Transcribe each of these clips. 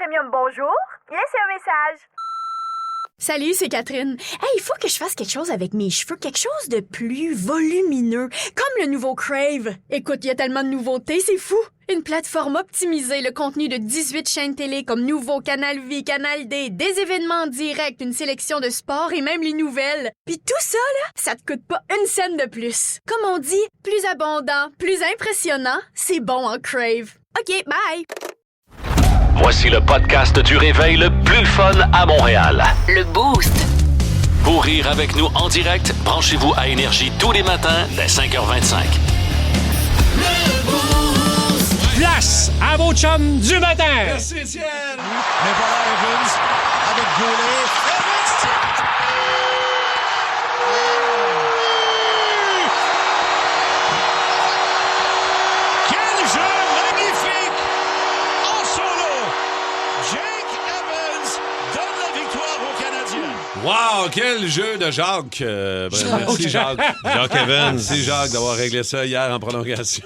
Premium, bonjour. Laissez un message. Salut, c'est Catherine. Hey, il faut que je fasse quelque chose avec mes cheveux, quelque chose de plus volumineux, comme le nouveau Crave. Écoute, il y a tellement de nouveautés, c'est fou. Une plateforme optimisée, le contenu de 18 chaînes télé comme Nouveau, Canal Vie, Canal D, des événements en direct, une sélection de sports et même les nouvelles. Puis tout ça, là, ça te coûte pas une scène de plus. Comme on dit, plus abondant, plus impressionnant, c'est bon en Crave. OK, bye! Voici le podcast du réveil le plus fun à Montréal. Le Boost. Pour rire avec nous en direct, branchez-vous à Énergie tous les matins dès 5h25. Place à vos chums du matin! Merci, Étienne! Mais voilà Evans avec Goulet. Quel jeu magnifique! En solo! Jake Evans donne la victoire aux Canadiens. Wow, quel jeu de Jacques! Merci Jacques. Jacques Evans. Merci Jacques d'avoir réglé ça hier en prolongation.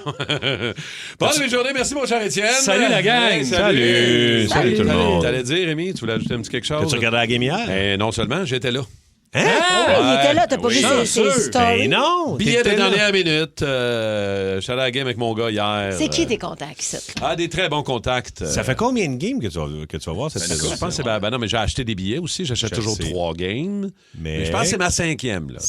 Bonne journée, merci mon cher Étienne. Salut la gang! Salut Salut tout le monde! T'allais dire, Rémi, tu voulais ajouter un petit quelque chose? Tu regardais la game hier? Non seulement, j'étais là. Il était là, t'as pas vu ses stories? Ben non! Billet de t'étais là. dernière minute. Je suis allé à la game avec mon gars hier. C'est qui tes contacts, ça? Ah, des très bons contacts. Ça fait combien de games que tu vas voir cette saison? Je pense que c'est... non, mais j'ai acheté des billets aussi. J'achète Je toujours sais. 3 games. Mais je pense que c'est ma 5e. Là.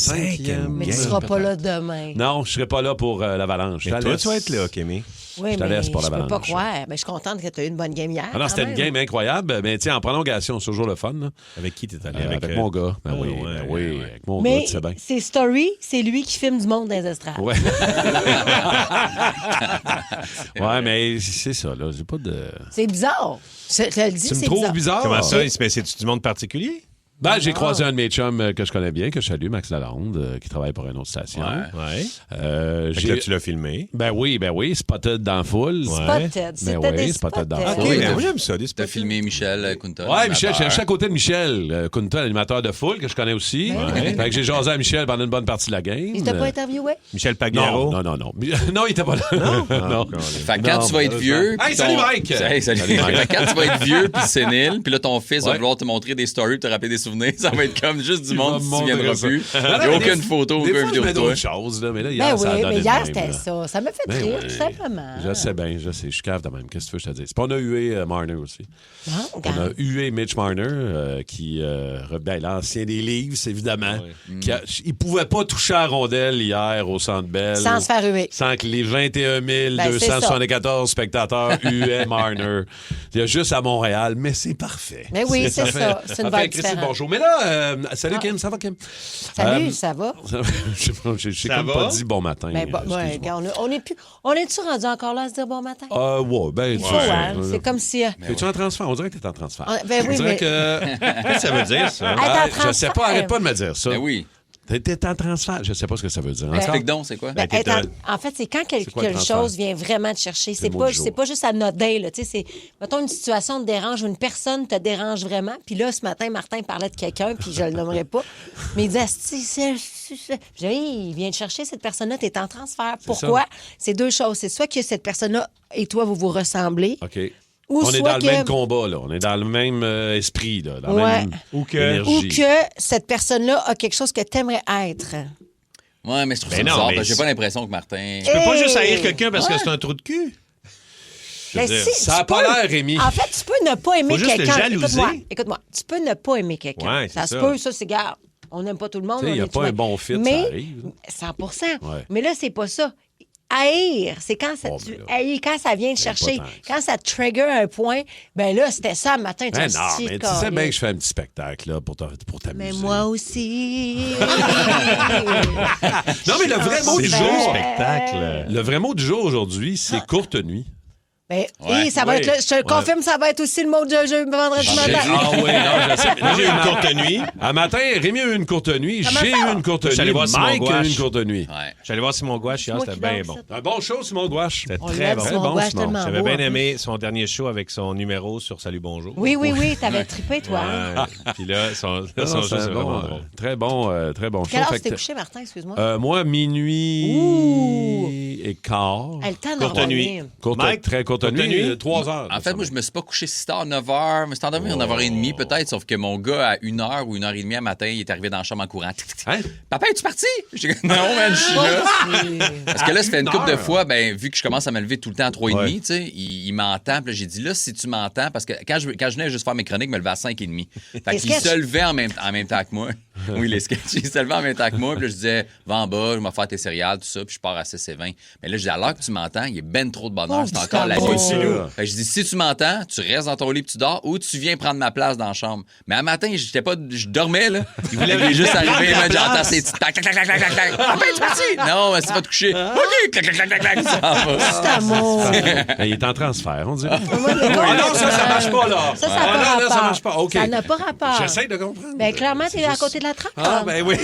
Mais tu seras pas là demain. Non, je serai pas là pour l'Avalanche. Mais toi, tu vas être là, Kémy. Oui, Je te mais laisse je pour la peux pas balance. croire. Mais je suis contente que tu aies eu une bonne game hier. Ah non, c'était une game incroyable. Mais tiens, en prolongation, c'est toujours le fun. Là. Avec qui t'es allé? Avec mon gars. Ben oui, ouais, ben oui, ouais. avec mon gars, Mais tu sais bien. ses stories, c'est lui qui filme du monde dans les estrades. Ouais. Ouais, mais c'est ça, là. J'ai pas de. C'est bizarre. Je te le dis, Tu me c'est trouves bizarre. bizarre? Comment ça? Mais c'est-tu du monde particulier? Ben, j'ai croisé un de mes chums que je connais bien, que je salue, Max Lalonde, qui travaille pour une autre station. Ouais. Fait que J'ai... là, tu l'as filmé. Ben oui, Ouais. Spotted dans la foule. Spotted. C'était Ben oui, des Spotted dans la spotted. foule. OK, Oui, moi j'aime ça. Des T'as spots. filmé Michel Kunta. Ouais, Michel, je suis à côté de Michel Kunta, l'animateur de foule, que je connais aussi. Ouais. Fait que j'ai jasé à Michel pendant une bonne partie de la game. Il t'a pas interviewé? Michel Pagnaro. Non. Non, il était pas là. Non. Fait que quand Non, tu vas être vieux... Hey, puis salut, ton- Mike! Hey, salut. Fait que quand tu vas être vieux puis sénile, puis là, ton fils va vouloir te montrer des stories te rappeler des souvenirs, ça va être comme juste du monde si tu viendras plus. Il n'y a aucune photo, Des aucune fois, je vidéo mets de toi. d'autres choses, là, mais là, hier, Ben ça a oui, donné mais de hier, même, c'était là. ça. Ça m'a fait Ben rire, oui. tout simplement. Je sais bien, je sais. Je cave de même. Qu'est-ce que tu veux que je te dise? Puis on a hué Marner aussi. Bon, On a regarde. hué Mitch Marner, l'ancien des Leafs, évidemment. Il pouvait pas toucher à la rondelle hier au Centre Bell. Sans se faire huer. Sans que les 21 Ben, c'est 274 spectateurs huaient Marner. Il y a juste à Montréal, mais c'est parfait. Mais oui, c'est ça. C'est une fait vibe un Christy de différente. bon show. Mais là, salut Kim, ça va Kim? Salut, ça va? J'ai Ça comme va? pas dit bon matin. Ben, ouais, excuse-moi. regarde, on est-tu rendu encore là à se dire bon matin? Ouais, ben, Il faut, hein? C'est comme si... Es-tu en transfert? On dirait que t'es en transfert. Ben On oui, dirait mais... que... Qu'est-ce que ça veut dire, ça? Être en Je sais pas, transfert. arrête pas de me dire ça. Ben oui. T'es en transfert. Je sais pas ce que ça veut dire. Encore? Explique donc, c'est quoi? Ben, t'es être en fait, c'est quand quoi le quelque transfert? chose vient vraiment te chercher. C'est le mot pas, du jour. c'est pas juste anodin, là. Tu sais, c'est, mettons, une situation te dérange ou une personne te dérange vraiment. Puis là, ce matin, Martin parlait de quelqu'un, puis je le nommerai pas. Mais il disait, j'ai dit, il vient te chercher, cette personne-là, t'es en transfert. Pourquoi? C'est deux choses. C'est soit que cette personne-là et toi, vous vous ressemblez. OK. Ou On est soit dans que- le même combat, là. On est dans le même esprit, là. Dans la Ouais. même Ou que- énergie. Ou que cette personne-là a quelque chose que t'aimerais être. Ouais, mais je trouve Ben ça non, bizarre, mais parce que j'ai c'est- pas l'impression que Martin... Tu peux pas Hey! juste haïr quelqu'un parce que c'est un trou de cul. Mais dire, si, ça tu a pas peux- l'air, Rémi. En fait, tu peux ne pas aimer Faut juste le quelqu'un. jalouser. Écoute-moi. Tu peux ne pas aimer quelqu'un. Ouais, c'est ça se ça. peut, ça, c'est grave. On n'aime pas tout le monde. Tu sais, il y a on est pas humain. un bon fit, ça Mais, arrive. 100 Ouais. Mais là, c'est pas ça. Haïr, c'est quand ça, Oh, tu ben là. haïs, quand ça vient te chercher, pas tant que quand ça te trigger un point, ben là, c'était ça le matin. Ben dis, non, hostie mais de tu sais bien câlisse. que je fais un petit spectacle, là, pour t'amuser. Mais moi aussi. Non, mais le vrai mot C'est du le jour... spectacle. Le vrai mot du jour aujourd'hui, c'est courte nuit. Ben, Ouais. ça va Oui. être je te le confirme, ça va être aussi le mot de jeu vendredi matin. Ah oui, non, je sais. Moi, j'ai eu une courte nuit. Un matin, Rémi a eu une courte nuit, Comment j'ai ça? eu une courte Je suis allé nuit, voir Simon Mike a eu Gouache. une courte nuit. Ouais. J'allais voir Simon Gouache hier, Moi c'était qui bien danse, bon. ça. Un bon show, Simon Gouache. C'était On très l'aime, bon. Simon bon, Gouache, Simon. tellement J'avais beau, bien en plus. aimé son dernier show avec son numéro sur Salut Bonjour. Oui, t'avais trippé, toi. hein? Ouais. Puis là, son Non, show, c'est c'est un vraiment bon, drôle. très bon show. Quelle heure Fait tu t'es que- couché, Martin, excuse-moi? Moi, minuit Ouh. et quart. Le temps Courte d'en nuit. revenir. Courte, Mike? très courte t'as nuit 3 heures. En fait, moi, je me suis pas couché 6 h, 9 h. Je me suis endormi à 9h30 peut-être, sauf que mon gars, à 1 h ou 1h30 à matin, il est arrivé dans la chambre en courant. Hein? Papa, es-tu parti? J'ai dit, non, man, je suis là. Parce que là, ça fait une couple de fois, vu que je commence à me lever tout le temps à 3h30, tu sais, il m'entend. Puis là, j'ai dit, là, si tu m'entends, parce que quand je venais juste faire mes chroniques, je me levais à 5h30. Fait qu'il se levait en même temps que moi. Oui, les sketchs. Il se levait en même temps que moi. Puis là, je disais, va en bas, je vais faire tes céréales, tout ça. Puis je pars à 6h20. Mais là, je dis, à l'heure que tu m'entends, il est ben trop de bonheur. C'est encore la nuit. Fait que je dis, si tu m'entends, tu restes dans ton lit puis tu dors ou tu viens prendre ma place dans la chambre. Mais un matin, je dormais, là. Il voulait juste arriver, il m'a dit, j'entends ces petits tac, tac, tac, tac, tac, tac. Ah ben, tu es parti? Non, c'est pas te coucher. OK, clac, clac, clac, clac, ça va. C'est amour. Il est en transfert, on dirait. Non, ça marche pas, là. Ça n'a pas rapport. Ça marche pas. OK. Ça n'a pas rapport. J'essaie de comprendre. Ben, clairement, t'es à côté de la trappe. Ah, ben oui.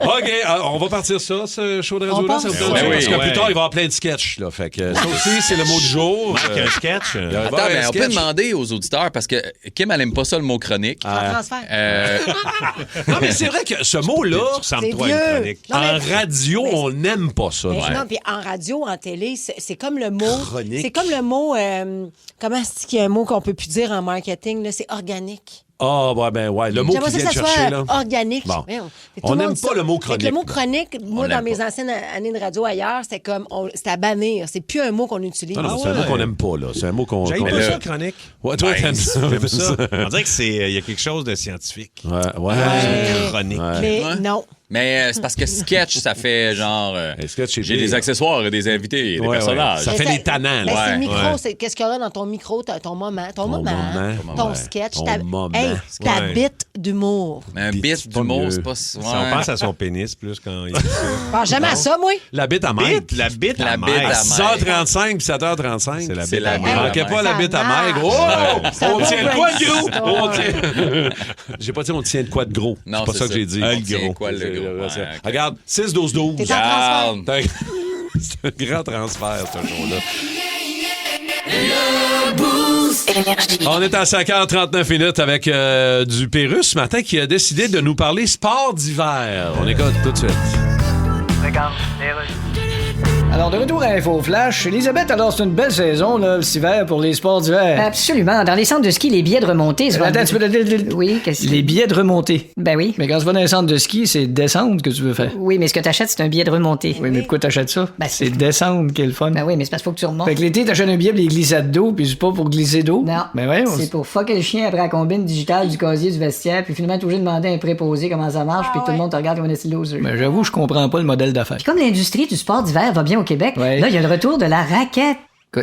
OK, on va partir ça, ce show de radio-là. Ça vous donne Ben oui. Parce que plus tard, il va y avoir plein de sketchs. Là, fait que ça aussi, c'est le mot du jour. Un sketch. Attends, mais on peut demander aux auditeurs, parce que Kim, elle aime pas ça, le mot chronique. Transfert. Non, mais c'est vrai que ce mot-là, ressemble trop à vieux. une chronique. Non, mais- en radio, on n'aime pas ça. Mais Ouais. non, puis en radio, en télé, c'est comme le mot. Chronique. C'est comme le mot. Comment est-ce qu'il y a un mot qu'on peut plus dire en marketing? Là, c'est organique. Ah, le mot J'aimerais qui vient ça de que ça chercher, soit là. organique. Bon. Voyons. Tout On le n'aime monde pas ça. le mot Fait que chronique. le mot chronique, moi, On dans l'aime mes pas. anciennes années de radio ailleurs, c'était comme. C'était à bannir. C'est plus un mot qu'on utilise. Non, c'est un mot qu'on n'aime pas, là. C'est un mot qu'on... J'aime qu'on- pas ça, chronique. Ouais, toi, t'aimes ça. J'aime ça. On dirait qu'il y a quelque chose de scientifique. Ouais. Chronique. Mais Ouais. non. Mais c'est parce que sketch, ça fait genre. Un sketch, c'est J'ai bien. des accessoires et des invités, des Ouais, personnages. Ça Mais fait c'est- des tannants, Ben, là. c'est le micro. Ouais. C'est qu'est-ce qu'il y a dans ton micro, ton moment. Ton moment. moment. Ton Ouais. sketch. Ton ta moment. Hey, ta Ouais. bite d'humour. Mais un Bit, bit c'est pas d'humour, mieux. c'est pas. Si on pense à son pénis plus quand il dit ça. Je pense jamais à ça, moi. La bite à Mike. La bite La à bite Mike. à 6h35 puis 7h35. C'est la C'est bite la à bite. Mike. Manquez pas la Ça bite à marche. Mike. Oh! Ça On va tient de pas quoi une de gros? histoire. On tient... J'ai pas dit on tient de quoi de gros. Non, c'est pas c'est ça que ça. j'ai dit. On Le tient gros. quoi, le gros? C'est- Ouais, ok. Regarde, 6-12-12. T'es en transfert. Regarde. C'est un grand transfert, ce jour-là. On est à 5h39 minutes avec du Pérus ce matin qui a décidé de nous parler sport d'hiver. On écoute tout de suite. Alors, de retour à Info Flash, Elisabeth, alors c'est une belle saison, là, cet hiver, pour les sports d'hiver. Absolument. Dans les centres de ski, les billets de remontée se vendent... Attends, tu peux... Oui, qu'est-ce que... Les billets de remontée. Ben oui. Mais quand tu vas dans un centre de ski, c'est descendre que tu veux faire. Oui, mais ce que t'achètes, c'est un billet de remontée. Oui, mais pourquoi t'achètes ça? Ben, c'est descendre qui est le fun. Ben oui, mais c'est parce qu'il faut que tu remontes. Fait que l'été, t'achètes un billet pour les glissades d'eau, puis c'est pas pour glisser d'eau. Non. Mais voyons. C'est pour fucker le chien après la combine digitale du casier du vestiaire, puis finalement, t'es obligé de demander à un préposé comment ça marche, puis tout le monde te regarde comme un esti loser. Mais j'avoue, je comprends pas le modèle d'affaires. Puis comme l'industrie du sport d'hiver va bien au Québec, Ouais. là, il y a le retour de la raquette.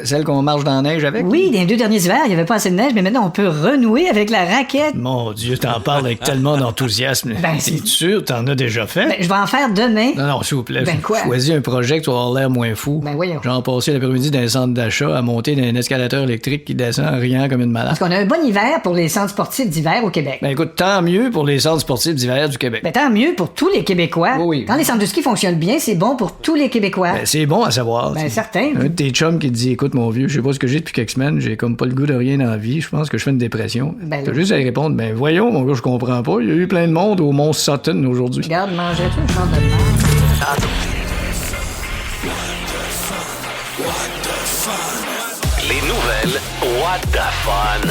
Celle qu'on marche dans la neige avec? Oui, dans les 2 derniers hivers, il n'y avait pas assez de neige, mais maintenant, on peut renouer avec la raquette. Mon Dieu, t'en parles avec tellement d'enthousiasme. Ben, c'est sûr, t'en as déjà fait? Ben, je vais en faire demain. Non, s'il vous plaît. Ben, quoi? Choisis un projet que tu vas avoir l'air moins fou. Ben, voyons. Genre passer l'après-midi dans un centre d'achat à monter dans un escalateur électrique qui descend en riant comme une malade. Parce qu'on a un bon hiver pour les centres sportifs d'hiver au Québec. Ben écoute, tant mieux pour les centres sportifs d'hiver du Québec. Ben, tant mieux pour tous les Québécois. Oui, oui. Quand les centres de ski fonctionnent bien, c'est bon pour tous les Québécois. Ben, c'est bon à savoir. Ben, certain. Un de tes chums qui te dit, écoute mon vieux, je sais pas ce que j'ai depuis quelques semaines, j'ai comme pas le goût de rien dans la vie, je pense que je fais une dépression. Ben, T'as là. juste à y répondre, ben voyons mon gars, je comprends pas, il y a eu plein de monde au Mont Sutton aujourd'hui. Regarde, mangerais-tu une chance de merde? Les nouvelles What the Fun.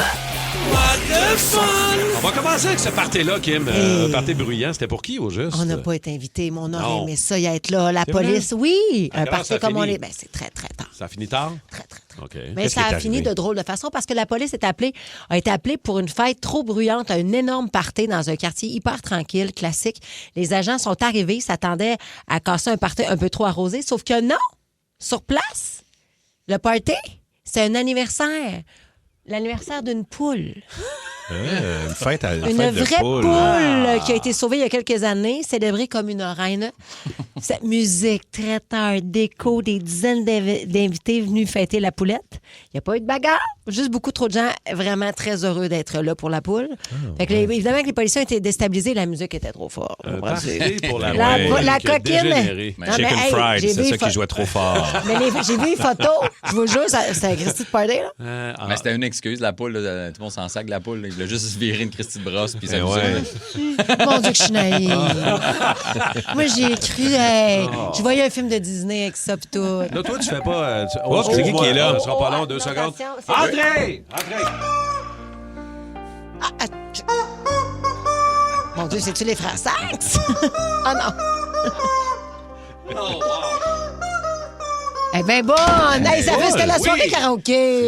On va commencer avec ce party-là, Kim. Un party bruyant. C'était pour qui, au juste? On n'a pas été invité, mais on aurait Non. aimé ça y être là. La C'est police, oui. À Un quelle heure ça parti a comme on fini? est. Ben, c'est très, très tard. Ça finit tard? Très, très, très. OK. Mais Qu'est-ce ça qui est a fini arrivé? de drôle de façon parce que la police a été appelée pour une fête trop bruyante, un énorme party dans un quartier hyper tranquille, classique. Les agents sont arrivés, s'attendaient à casser un party un peu trop arrosé, sauf que non! Sur place, le party, c'est un anniversaire. L'anniversaire d'une poule. Une fête à Une fête de vraie poule. poule qui a été sauvée il y a quelques années, célébrée comme une reine. Cette musique, traiteur, déco, des dizaines d'invités venus fêter la poulette. Il n'y a pas eu de bagarre, juste beaucoup trop de gens vraiment très heureux d'être là pour la poule. Fait que évidemment que les policiers ont été déstabilisés, la musique était trop forte. Parfait pour la La coquine. dégénéré. Non, Chicken mais, hey, Fried, j'ai c'est vu ça les qui jouait trop fort. Mais j'ai vu les photos. Je vous jure, c'était un Christy de party, là. Mais c'était une excuse, la poule. Là, tout le monde s'en sac, la poule. Là. Il voulait juste virer une Christy de brosse. Puis ça Mon Dieu, que je suis naïve. Moi, j'ai cru, je voyais un film de Disney avec ça pis tout. Là, toi, tu fais pas... Oh, c'est qui est là? Ça sera pas long, 2 secondes. Entrez! Mon Dieu, c'est-tu les frères Sax? Oh non! Eh bien, bonne! Hey, ça fait c'était la soirée karaoké!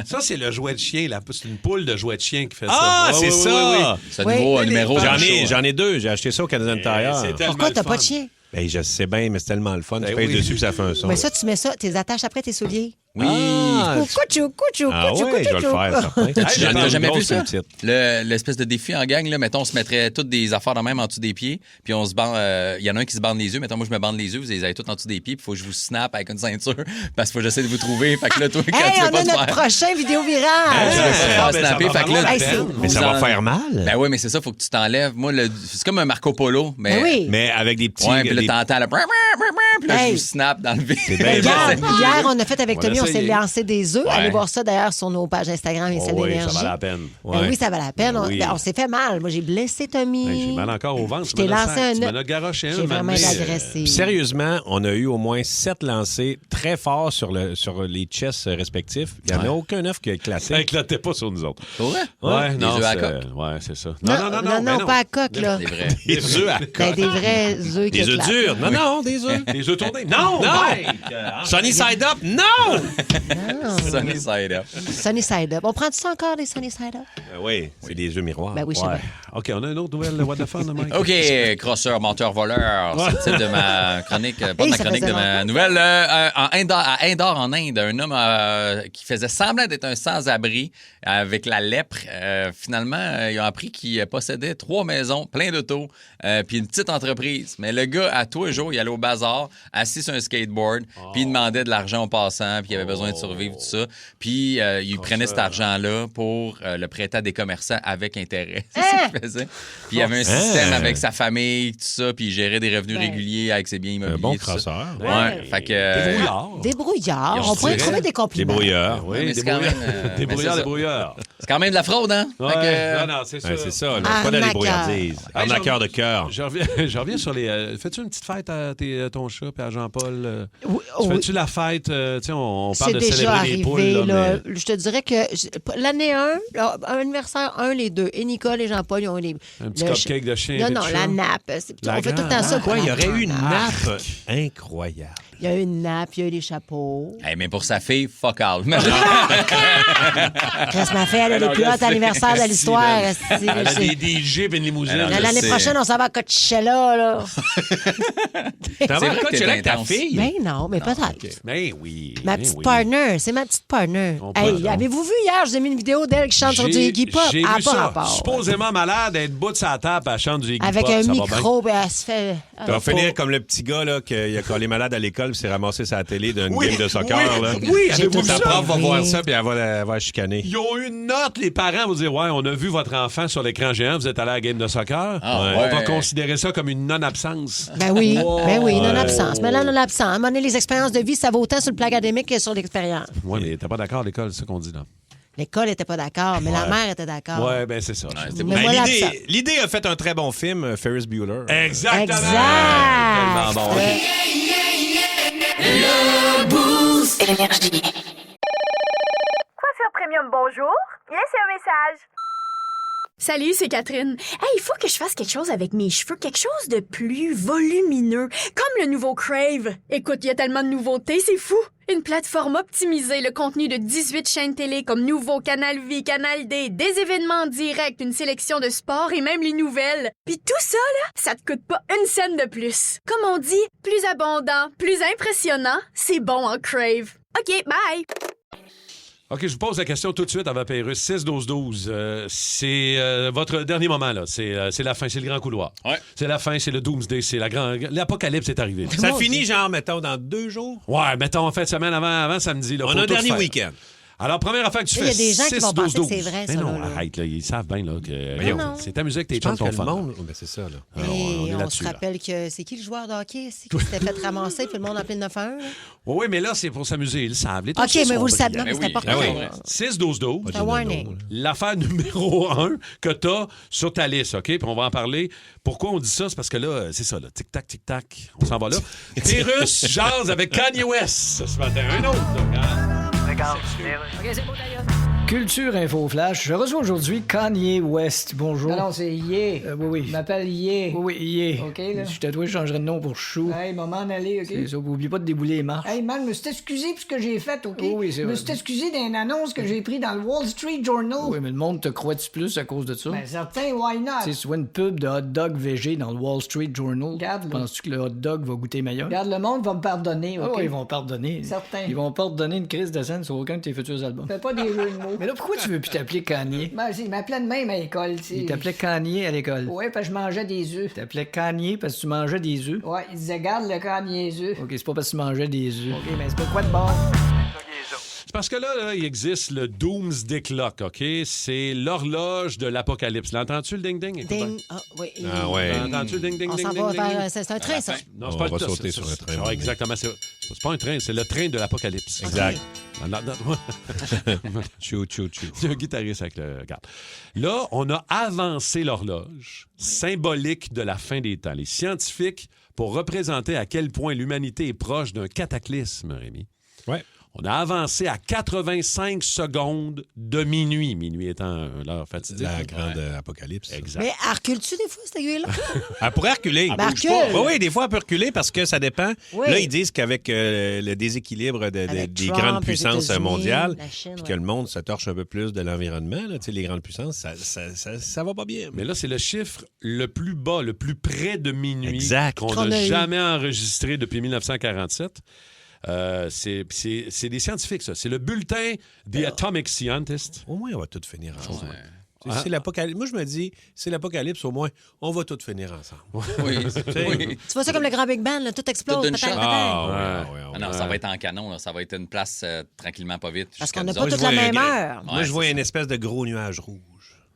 Ça, c'est le jouet de chien. C'est une poule de jouet de chien qui fait ça. Ah, c'est ça! C'est un nouveau numéro. J'en ai 2. J'ai acheté ça au Canadian Tire. Pourquoi t'as pas de chien? Ben, je sais bien, mais c'est tellement le fun. Tu pèses dessus et ça fait un son. Mais ça, tu mets ça, tu les attaches après tes souliers. Oui. Couchou. Ah ouais, je vais le faire, certain. T'as jamais vu ça? Petite. L'espèce de défi en gang, là, mettons, on se mettrait toutes des affaires de même en dessous des pieds, puis on se bande. Il y en a un qui se bande les yeux. Mettons, moi, je me bande les yeux, vous les avez toutes en dessous des pieds, puis il faut que je vous snap avec une ceinture, parce qu'il faut que j'essaie de vous trouver. Fait que là, toi, quand tu veux on pas a te notre faire. prochain vidéo virale! Tu veux pas te faire snapper, fait que là. Mais ça va faire mal. Ben oui, mais c'est ça, faut que tu t'enlèves. Moi, c'est comme un Marco Polo, mais. Ben oui. Mais avec des petits. Ouais, puis là, t'entends le. Puis là, je Hey. vous snap dans le vide. Hier, on a fait avec On va Tommy, on s'est essayer. lancé des œufs. Allez voir ça d'ailleurs sur nos pages Instagram et celle Oui, ça d'énergie. valait la peine. Ben oui, ça valait la peine. Oui. On s'est fait mal. Moi, j'ai blessé Tommy. J'ai mal encore au ventre. Je t'ai lancé un Tu m'en œuf. as garoché un. J'ai vraiment mais- agressé. Sérieusement, on a eu au moins 7 lancers très forts sur les chests respectifs. Il n'y en a aucun œuf qui a Ça éclaté. éclatait pas sur nous autres. Pour vrai? Ouais, Des non, œufs à c'est- coque. Ouais, c'est ça. Non, pas à coque, là. C'est vrai. Des œufs à Ben, des vrais œufs qui Des œufs éclatent. durs. Non, des œufs. Les œufs tournés. Non! Sunny side up. Non! Sunny side up. Sunny side up. On prend ça encore, des sunny side up? Oui, c'est des œufs miroirs. Ben oui, je sais Ouais. bien. OK, on a une autre nouvelle What the Fun, Mike. OK, crosseur, menteur, voleur. C'est le titre de ma chronique, pas de Hey, ma ça chronique, faisait de ma nouvelle. À Indore, en Inde, un homme qui faisait semblant d'être un sans-abri avec la lèpre. Finalement, ils ont appris qu'il possédait 3 maisons, plein d'autos, puis une petite entreprise. Mais le gars, à tous les jours, il allait au bazar, assis sur un skateboard, puis il demandait de l'argent aux passants, puis il avait besoin de survivre, tout ça. Puis il prenait cet argent-là pour le prêter à des commerçants avec intérêt. C'est ça qu'il faisait. Puis il y avait un système avec sa famille, tout ça, puis il gérait des revenus réguliers avec ses biens immobiliers. Un bon tout ça. crosseur. Ouais, fait que. Débrouillard. On On pourrait dirait. trouver des compliments. Débrouilleur. Ouais, mais des c'est quand brouillards. même. Des mais brouillards, c'est des ça. brouillards. C'est quand même de la fraude, hein? Fait Ouais. que- Non, c'est ça. Ouais, c'est ça, là. Pas Arnaqueur. d'aller brouillardise. Arnaqueur de cœur. Je reviens sur les... Fais-tu une petite fête à ton chat et à Jean-Paul? Oui, Fais-tu la fête? Tu sais, on parle C'est de déjà célébrer arrivé, les poules. là. Mais... Je te dirais que l'année 1, anniversaire 1, les deux. Et Nicole et Jean-Paul, ils ont les. Un petit le cupcake de chien. Non, et de non, chat. la nappe. La On fait tout le temps grande. ça. Quoi, il y aurait eu une Ah. nappe incroyable. Il y a eu une nappe, il y a eu des chapeaux. Hey, mais pour sa fille, fuck all. Chris, ma fille, elle a les plus hauts anniversaires de l'histoire. Elle a des jeeps et une limousine. Alors, L'année sais. prochaine, on s'en va à Coachella, là. T'en C'est vas vrai que à t'es avec ta intense. fille? Mais non, mais peut-être. Mais oui. Ma mais petite oui. partner, c'est ma petite partner. On Hey, peut- avez-vous vu hier, je vous ai mis une vidéo d'elle qui chante sur du Iggy Pop? J'ai Elle a vu pas ça. rapport. Supposément malade, être debout de sa table, elle chante du Iggy Avec Pop, un ça va micro, ben, elle se fait. Tu vas finir comme le petit gars là, qui a collé malade à l'école et s'est ramassé sa télé d'une Oui, game de soccer. oui, là. oui, J'ai avez-vous tout vu Sa ça? prof va Oui. voir ça puis elle va la chicaner. Ils ont eu une note, les parents vont dire ouais, on a vu votre enfant sur l'écran géant, vous êtes allé à la game de soccer. Ah, On ouais. va considérer ça comme une non-absence. Ben oui, non-absence. Mais là, non-absence. À un moment donné, les expériences de vie, ça vaut autant sur le plan académique que sur l'expérience. Oui, mais t'es pas d'accord à l'école, c'est ça qu'on dit là. L'école n'était pas d'accord, mais la mère était d'accord. Ouais, ben c'est ça. c'était Mais Ben, moi, l'idée, l'absence. l'idée a fait un très bon film, Ferris Bueller. Exactement. Exact. Tellement bon. Coiffure Premium, bonjour. Laissez un message. Salut, c'est Catherine. Hey, il faut que je fasse quelque chose avec mes cheveux, quelque chose de plus volumineux, comme le nouveau Crave. Écoute, il y a tellement de nouveautés, c'est fou. Une plateforme optimisée, le contenu de 18 chaînes télé comme Nouveau, Canal Vie, Canal D, des événements en direct, une sélection de sports et même les nouvelles. Puis tout ça, là, ça te coûte pas une scène de plus. Comme on dit, plus abondant, plus impressionnant, c'est bon en Crave. OK, bye! OK, je vous pose la question tout de suite avant Pérusse. 6-12-12. C'est votre dernier moment, là. C'est la fin, c'est le grand couloir. Ouais. C'est la fin, c'est le Doomsday, c'est l'apocalypse est arrivé. Ça finit genre, mettons, dans 2 jours? Ouais, mettons en fin de semaine avant samedi. Là, On faut a un tout dernier faire. week-end. Alors, première affaire que tu Il y fais, a des gens qui 6, vont 12, penser que 12. c'est vrai, Mais ça, non, là. arrête, là, ils savent bien là, que non. c'est ta musique, tes Je chums pense sont que le fun. monde... Ben, c'est ça, là. Alors, on Et est on là-dessus, se là. rappelle que c'est qui le joueur de hockey qui s'était fait ramasser puis le monde a appelé le 911? Là? Oui, mais là, c'est pour s'amuser. Ils le savent. Les OK, touchés mais sont vous le savez. brillants. Non, mais c'est oui. important. Ah oui. 6, 12, 12. C'est un warning. L'affaire numéro 1 que tu as sur ta liste, OK? Puis on va en parler. Pourquoi on dit ça? C'est parce que là, c'est ça, là. Tic-tac, tic-tac. On s'en va là. Pérus jase avec Kanye West ce matin. Un autre, là. Culture Info Flash. Je reçois aujourd'hui Kanye West. Bonjour. Non, c'est Yé. Oui, oui. Je m'appelle Yé. Oui, oui, yeah. OK, là. Si je t'étais, je changerais de nom pour Chou. Hey, maman, en aller, OK? C'est ça, oublie pas de débouler les marches. Hey, man, je me suis excusé pour ce que j'ai fait, OK? Oh oui, c'est Je me vrai. suis excusé d'une annonce que j'ai prise dans le Wall Street Journal. Oui, mais le monde te croit-tu plus à cause de ça? Ben, certain, why not? Tu sais, tu vois une pub de hot dog végé dans le Wall Street Journal. Regarde, là. Penses-tu que le hot dog va goûter meilleur? Regarde, le monde va me pardonner, Ah OK? ouais, ils vont pardonner. Certain. Ils vont pardonner une crise de scène sur aucun de tes futurs albums. Fais pas des jeux de mots. Mais là, pourquoi tu veux plus t'appeler Kanye? Ben, il m'appelait de même à l'école, tu sais. Il t'appelait Kanye à l'école. Ouais, parce que je mangeais des œufs. Il t'appelait Kanye parce que tu mangeais des œufs. Ouais, il disait, garde le camp niaiseux. OK, c'est pas parce que tu mangeais des œufs. OK, mais c'est pas quoi de bon? C'est parce que là, il existe le Doomsday Clock, OK? C'est l'horloge de l'apocalypse. L'entends-tu, le ding-ding? Écoute bien. Ding. Ah, oui. Ah ouais. L'entends-tu, le ding-ding, On s'en ding-ding, va ding-ding? vers... C'est un train, ça. Non, On c'est pas va ça, sauter ça, sur ça, le train. ça, ouais, exactement. C'est pas un train, c'est le train de l'apocalypse. Exact. Non. Chou, chou, chou. Il y a un guitariste avec le... Regarde. Là, on a avancé l'horloge, symbolique de la fin des temps. Les scientifiques, pour représenter à quel point l'humanité est proche d'un cataclysme, Rémi. Ouais. On a avancé à 85 secondes de minuit. Minuit étant l'heure fatidique. La grande apocalypse. Exact. Mais elle recule-tu des fois, cette aiguille-là? Elle pourrait reculer. Ben, Bouge recule. pas. Oui, des fois, elle peut reculer parce que ça dépend. Oui. Là, ils disent qu'avec le déséquilibre Avec des Trump, grandes les puissances États-Unis, mondiales, la Chine, puis ouais. que le monde se torche un peu plus de l'environnement, là, tu sais, les grandes puissances, ça va pas bien. Mais là, c'est le chiffre le plus bas, le plus près de minuit Exact. qu'on Qu'on n'a a eu. jamais enregistré depuis 1947. C'est des scientifiques, ça. C'est le bulletin The Atomic Scientist. Au moins, on va tout finir ensemble. Ah. C'est l'apocalypse. Moi, je me dis, c'est l'apocalypse, au moins, on va tout finir ensemble. Oui. Oui. Tu vois ça comme le grand Big Bang, là, tout explose. Tout d'une peut-être, shot. peut-être. Ah, ouais. Ah non, ça va être en canon. Là. Ça va être une place tranquillement, pas vite. Parce jusqu'à qu'on n'a nous pas autres. toute la je vois même un- heure. Moi, je vois une espèce de gros nuage rouge.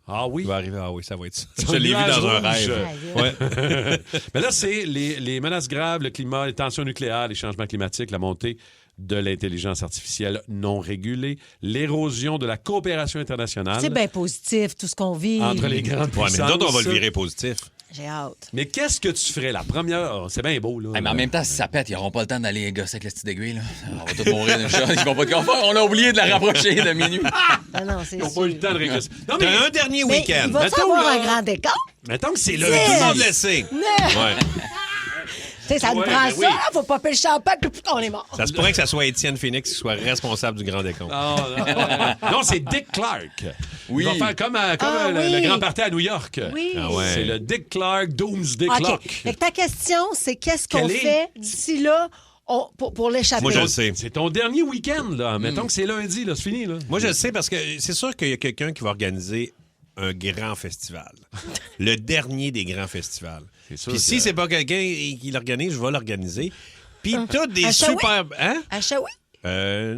Ah oui? Qui va arriver. Ah oui, ça va être ça. Un Je l'ai vu nuage dans un rouge. rêve. Ouais. Mais là, c'est les menaces graves, le climat, les tensions nucléaires, les changements climatiques, la montée de l'intelligence artificielle non régulée, l'érosion de la coopération internationale C'est bien positif, tout ce qu'on vit. entre les grandes Ouais, puissances. mais nous autres, on va le virer positif. J'ai hâte. Mais qu'est-ce que tu ferais la première? C'est bien beau, là. Hey, mais en même temps, si ça pète, ils n'auront pas le temps d'aller gosser avec la petite aiguille. Là. On va tous mourir d'une shot. Ils vont pas de confort. On a oublié de la rapprocher de minuit. Non, non, c'est Ils n'ont sûr. pas eu le temps de régler ça. Non, mais T'as un dernier Mais week-end. il va-tu Mettons, avoir là- un grand écart? mettons que c'est le Tout le monde dix. le sait. Non! Ouais. Tu sais, ça nous Ouais, prend ben ça, oui. faut popper le champagne, puis putain, on est mort. Ça se pourrait que ça soit Étienne Phoenix qui soit responsable du grand décompte. Non, c'est Dick Clark. Oui. Il va faire comme Ah, le oui. grand party à New York. Oui. Ah ouais. C'est le Dick Clark Doomsday OK. Clock. Fait que ta question, c'est qu'est-ce qu'on Quelle est- fait d'ici là pour l'échapper? Moi, je le sais. C'est ton dernier week-end, là. Mettons que c'est lundi, là. C'est fini, là. Moi, je le sais parce que c'est sûr qu'il y a quelqu'un qui va organiser un grand festival. Le dernier des grands festivals. C'est sûr Puis que- si c'est pas quelqu'un qui l'organise, je vais l'organiser. Puis tous des À Shawi? super... Hein? À Shawi?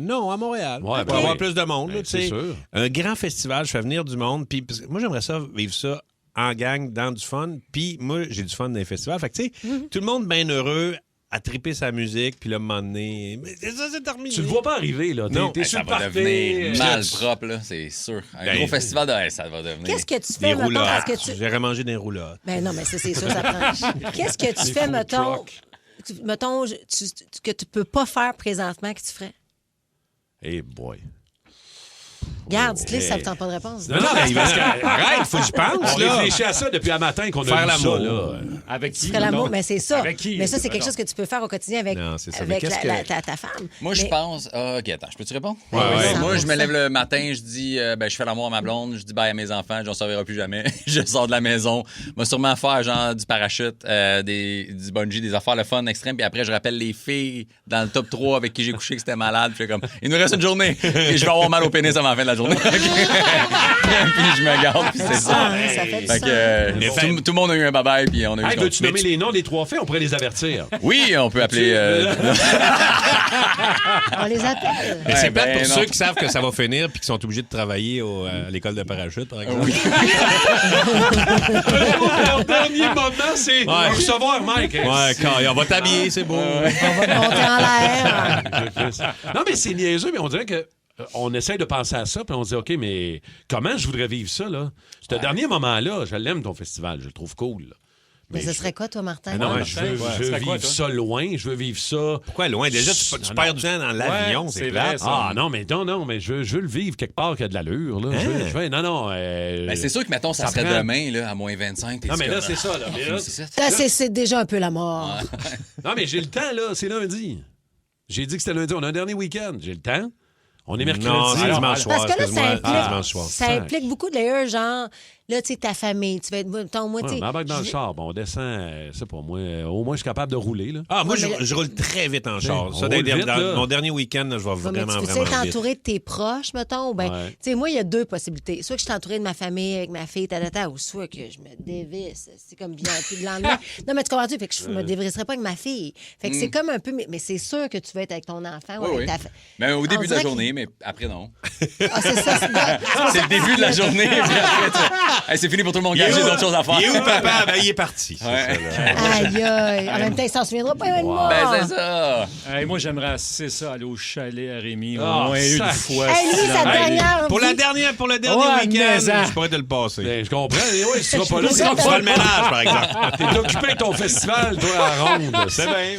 Non, à Montréal. Ouais, pour ben avoir oui. plus de monde. Ben, là, tu c'est sais. sûr. Un grand festival, je fais venir du monde. Puis parce que moi, j'aimerais ça vivre ça en gang, dans du fun. Puis moi, j'ai du fun dans les festivals. Fait que, tu sais, tout le monde bien heureux à triper sa musique. Puis là, à un moment donné, mais ça, c'est terminé. Tu le vois pas arriver, là. Non. T'es sur Ça le va party. devenir mal propre, là, c'est sûr. Un Ben, gros festival de ça va devenir. Qu'est-ce que tu Des fais, mettons, roulottes. parce que tu... J'irais manger des roulottes. Ben non, mais ça, c'est sûr, ça prend. Qu'est-ce que tu Des fais, food mettons, trucks. que tu peux pas faire présentement, que tu ferais? Hey boy. Regarde, dis-le si ça hey. ne tente pas de répondre. Non, non, mais parce que... Arrête, faut que j'y pense, On là. réfléchit à ça depuis un matin qu'on a Faire vu l'amour. ça, là. Avec qui? Tu ferais l'amour, non? mais c'est ça. Avec qui? Mais ça, c'est quelque Non. chose que tu peux faire au quotidien avec, Non, c'est ça. Mais avec qu'est-ce que- ta femme. Moi, je Mais- pense. Ah, OK, attends, je peux-tu répondre? Ouais, ouais. Moi, je me lève le matin, je dis, je fais l'amour à ma blonde, je dis bye à mes enfants, je ne servira plus jamais. Je sors de la maison. Moi, sûrement faire genre du parachute, du bungee, des affaires le fun extrême. Puis après, je rappelle les filles dans le top 3 avec qui j'ai couché que c'était malade. Puis comme, il nous reste une journée et je vais avoir mal au pénis à la fin de la journée. Puis je me garde, puis c'est ça. Ça fait du Fait sens. que tout le monde a eu un bye-bye, puis on a eu Hey, du veux-tu compte. nommer les noms des 3 faits? On pourrait les avertir. Oui, on peut appeler... On les appelle. Mais c'est Ouais, plate ben pour non. ceux qui savent que ça va finir puis qui sont obligés de travailler à l'école de parachute, par exemple. Leur dernier moment, c'est Ouais. recevoir Mike. Ouais, quand on va t'habiller, c'est beau. On va te monter en l'air. Non, mais c'est niaiseux, mais on dirait que on essaie de penser à ça, puis on se dit, OK, mais comment je voudrais vivre ça, là? Ce dernier moment-là, je l'aime, ton festival, je le trouve cool, là. Mais ce serait quoi, toi, Martin? Mais non, Ouais, mais je veux serait quoi, vivre toi? ça loin, je veux vivre ça. Pourquoi loin? Déjà, tu Non, perds non. du temps dans l'avion, Ouais, c'est c'est plate. vrai, ça. Ah non, mais je veux le vivre quelque part qui a de l'allure. Là. Non. Ben, c'est sûr que, mettons, ça Ça serait prend- demain, là, à moins 25. Non, mais là, c'est ça. Là. Mais là- Ça, c'est déjà un peu la mort. non, mais j'ai le temps, là. C'est lundi. J'ai dit que c'était lundi. On a un dernier week-end. J'ai le temps. On est mercredi. Non, c'est dimanche soir. Parce que là, excuse-moi, c'est dimanche soir. ça implique beaucoup de layers, genre, là, tu sais, ta famille, tu vas être, mettons, moi, tu Ouais, sais. on embarque dans le char. Bon, on descend, c'est pour moi. Au moins, je suis capable de rouler. Là. Ah, moi, Ouais, mais je roule très vite en char. on Ça, roule vite, là. mon dernier week-end, là, je vais Ouais, mais vraiment, tu veux vraiment être vite. entouré de tes proches, mettons? Ou ben, Ouais. tu sais, moi, il y a 2 possibilités. Soit que je suis entouré de ma famille avec ma fille, ou soit que je me dévisse. C'est comme bien. Puis le lendemain. Non, mais tu comprends-tu? Fait que je me dévisserais pas avec ma fille. Fait que c'est comme un peu. Mais c'est sûr que tu vas être avec ton enfant ou Oui, avec oui. ta fille. Mais au début de la dirait journée, mais après, non. Ah, c'est ça. C'est le début de la journée, puis après, hey, c'est fini pour tout le monde. J'ai d'autres choses à faire. Il est où, papa? Ben, il est parti. c'est Ouais. ça, là. Aïe, aïe. En même temps, il s'en souviendra pas, même moi. Ben, c'est ça. Hey, moi, j'aimerais assez ça, aller au chalet à Rémi, au Ah, moins une sac. fois. Hey, lui, sa dernière. Pour vie- le dernier Ouais, week-end, mais ça. je pourrais te le passer. Ben, je comprends. Et ouais, tu seras pas là. Tu feras le ménage, par exemple. T'es occupé avec ton festival, toi, à ronde. C'est bien,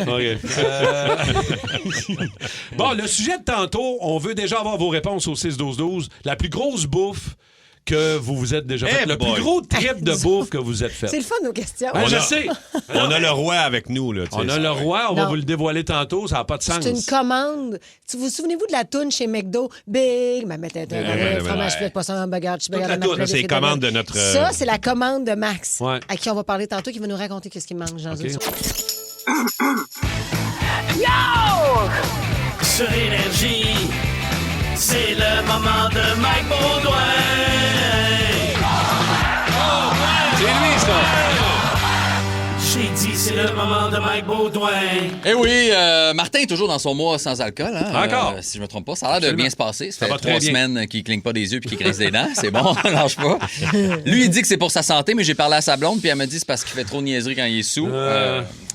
mais... OK. Bon, le sujet de tantôt, on veut déjà avoir vos réponses au 6-12-12. La plus grosse bouffe que vous vous êtes déjà faite. Le boy. plus gros trip de bouffe que vous êtes fait. C'est le fun, nos questions. Ben, je a- sais. On a le roi avec nous, là. tu sais. On a le roi, on va Non. vous le dévoiler tantôt. Ça n'a pas de sens. C'est une commande. Vous souvenez-vous de la toune chez McDo? Big, ma mettait un fromage, fais pas ça, un bagarre, tu la toune, ça, c'est les commandes de notre, Ça, c'est la commande de Max, Ouais. à qui on va parler tantôt, qui va nous raconter qu'est-ce qu'il mange dans OK. une soirée. Sur Énergie, c'est le moment de Mike Baudouin. C'est lui, ça. J'ai dit, c'est le moment de Mike Baudouin. Eh oui, Martin est toujours dans son mois sans alcool. Hein? Encore. Si je me trompe pas. Ça a l'air de Absolument. bien se passer. Ça Ça fait va très 3 bien. semaines qu'il cligne pas des yeux puis qu'il grince des dents. C'est bon, lâche pas. Lui, il dit que c'est pour sa santé, mais j'ai parlé à sa blonde puis elle me dit que c'est parce qu'il fait trop de niaiseries quand il est sous.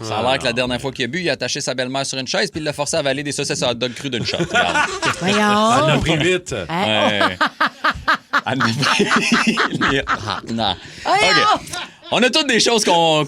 Ça a l'air que la dernière fois qu'il a bu, il a attaché sa belle-mère sur une chaise puis il l'a forcé à avaler des saucisses à hot dog crues d'une shot. Regarde. Elle en a Voyons! pris 8. Ouais. Elle m'a- Ah, non. OK. On a toutes des choses qu'on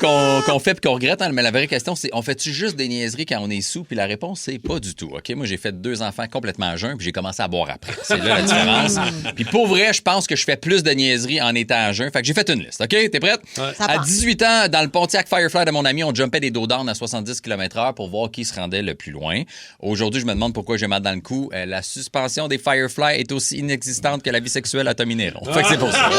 fait et qu'on regrette, hein, mais la vraie question, c'est on fait-tu juste des niaiseries quand on est sous? Puis la réponse, c'est pas du tout. OK? Moi, j'ai fait 2 enfants complètement à jeun, puis j'ai commencé à boire après. C'est là la différence. Puis pour vrai, je pense que je fais plus de niaiseries en étant à jeun. Fait que j'ai fait une liste. OK? T'es prête? Ça À part. 18 ans, dans le Pontiac Firefly de mon ami, on jumpait des dos down à 70 km/h pour voir qui se rendait le plus loin. Aujourd'hui, je me demande pourquoi j'ai mal dans le cou. La suspension des Firefly est aussi inexistante que la vie sexuelle à Tommy Néron. Fait que c'est pour ça.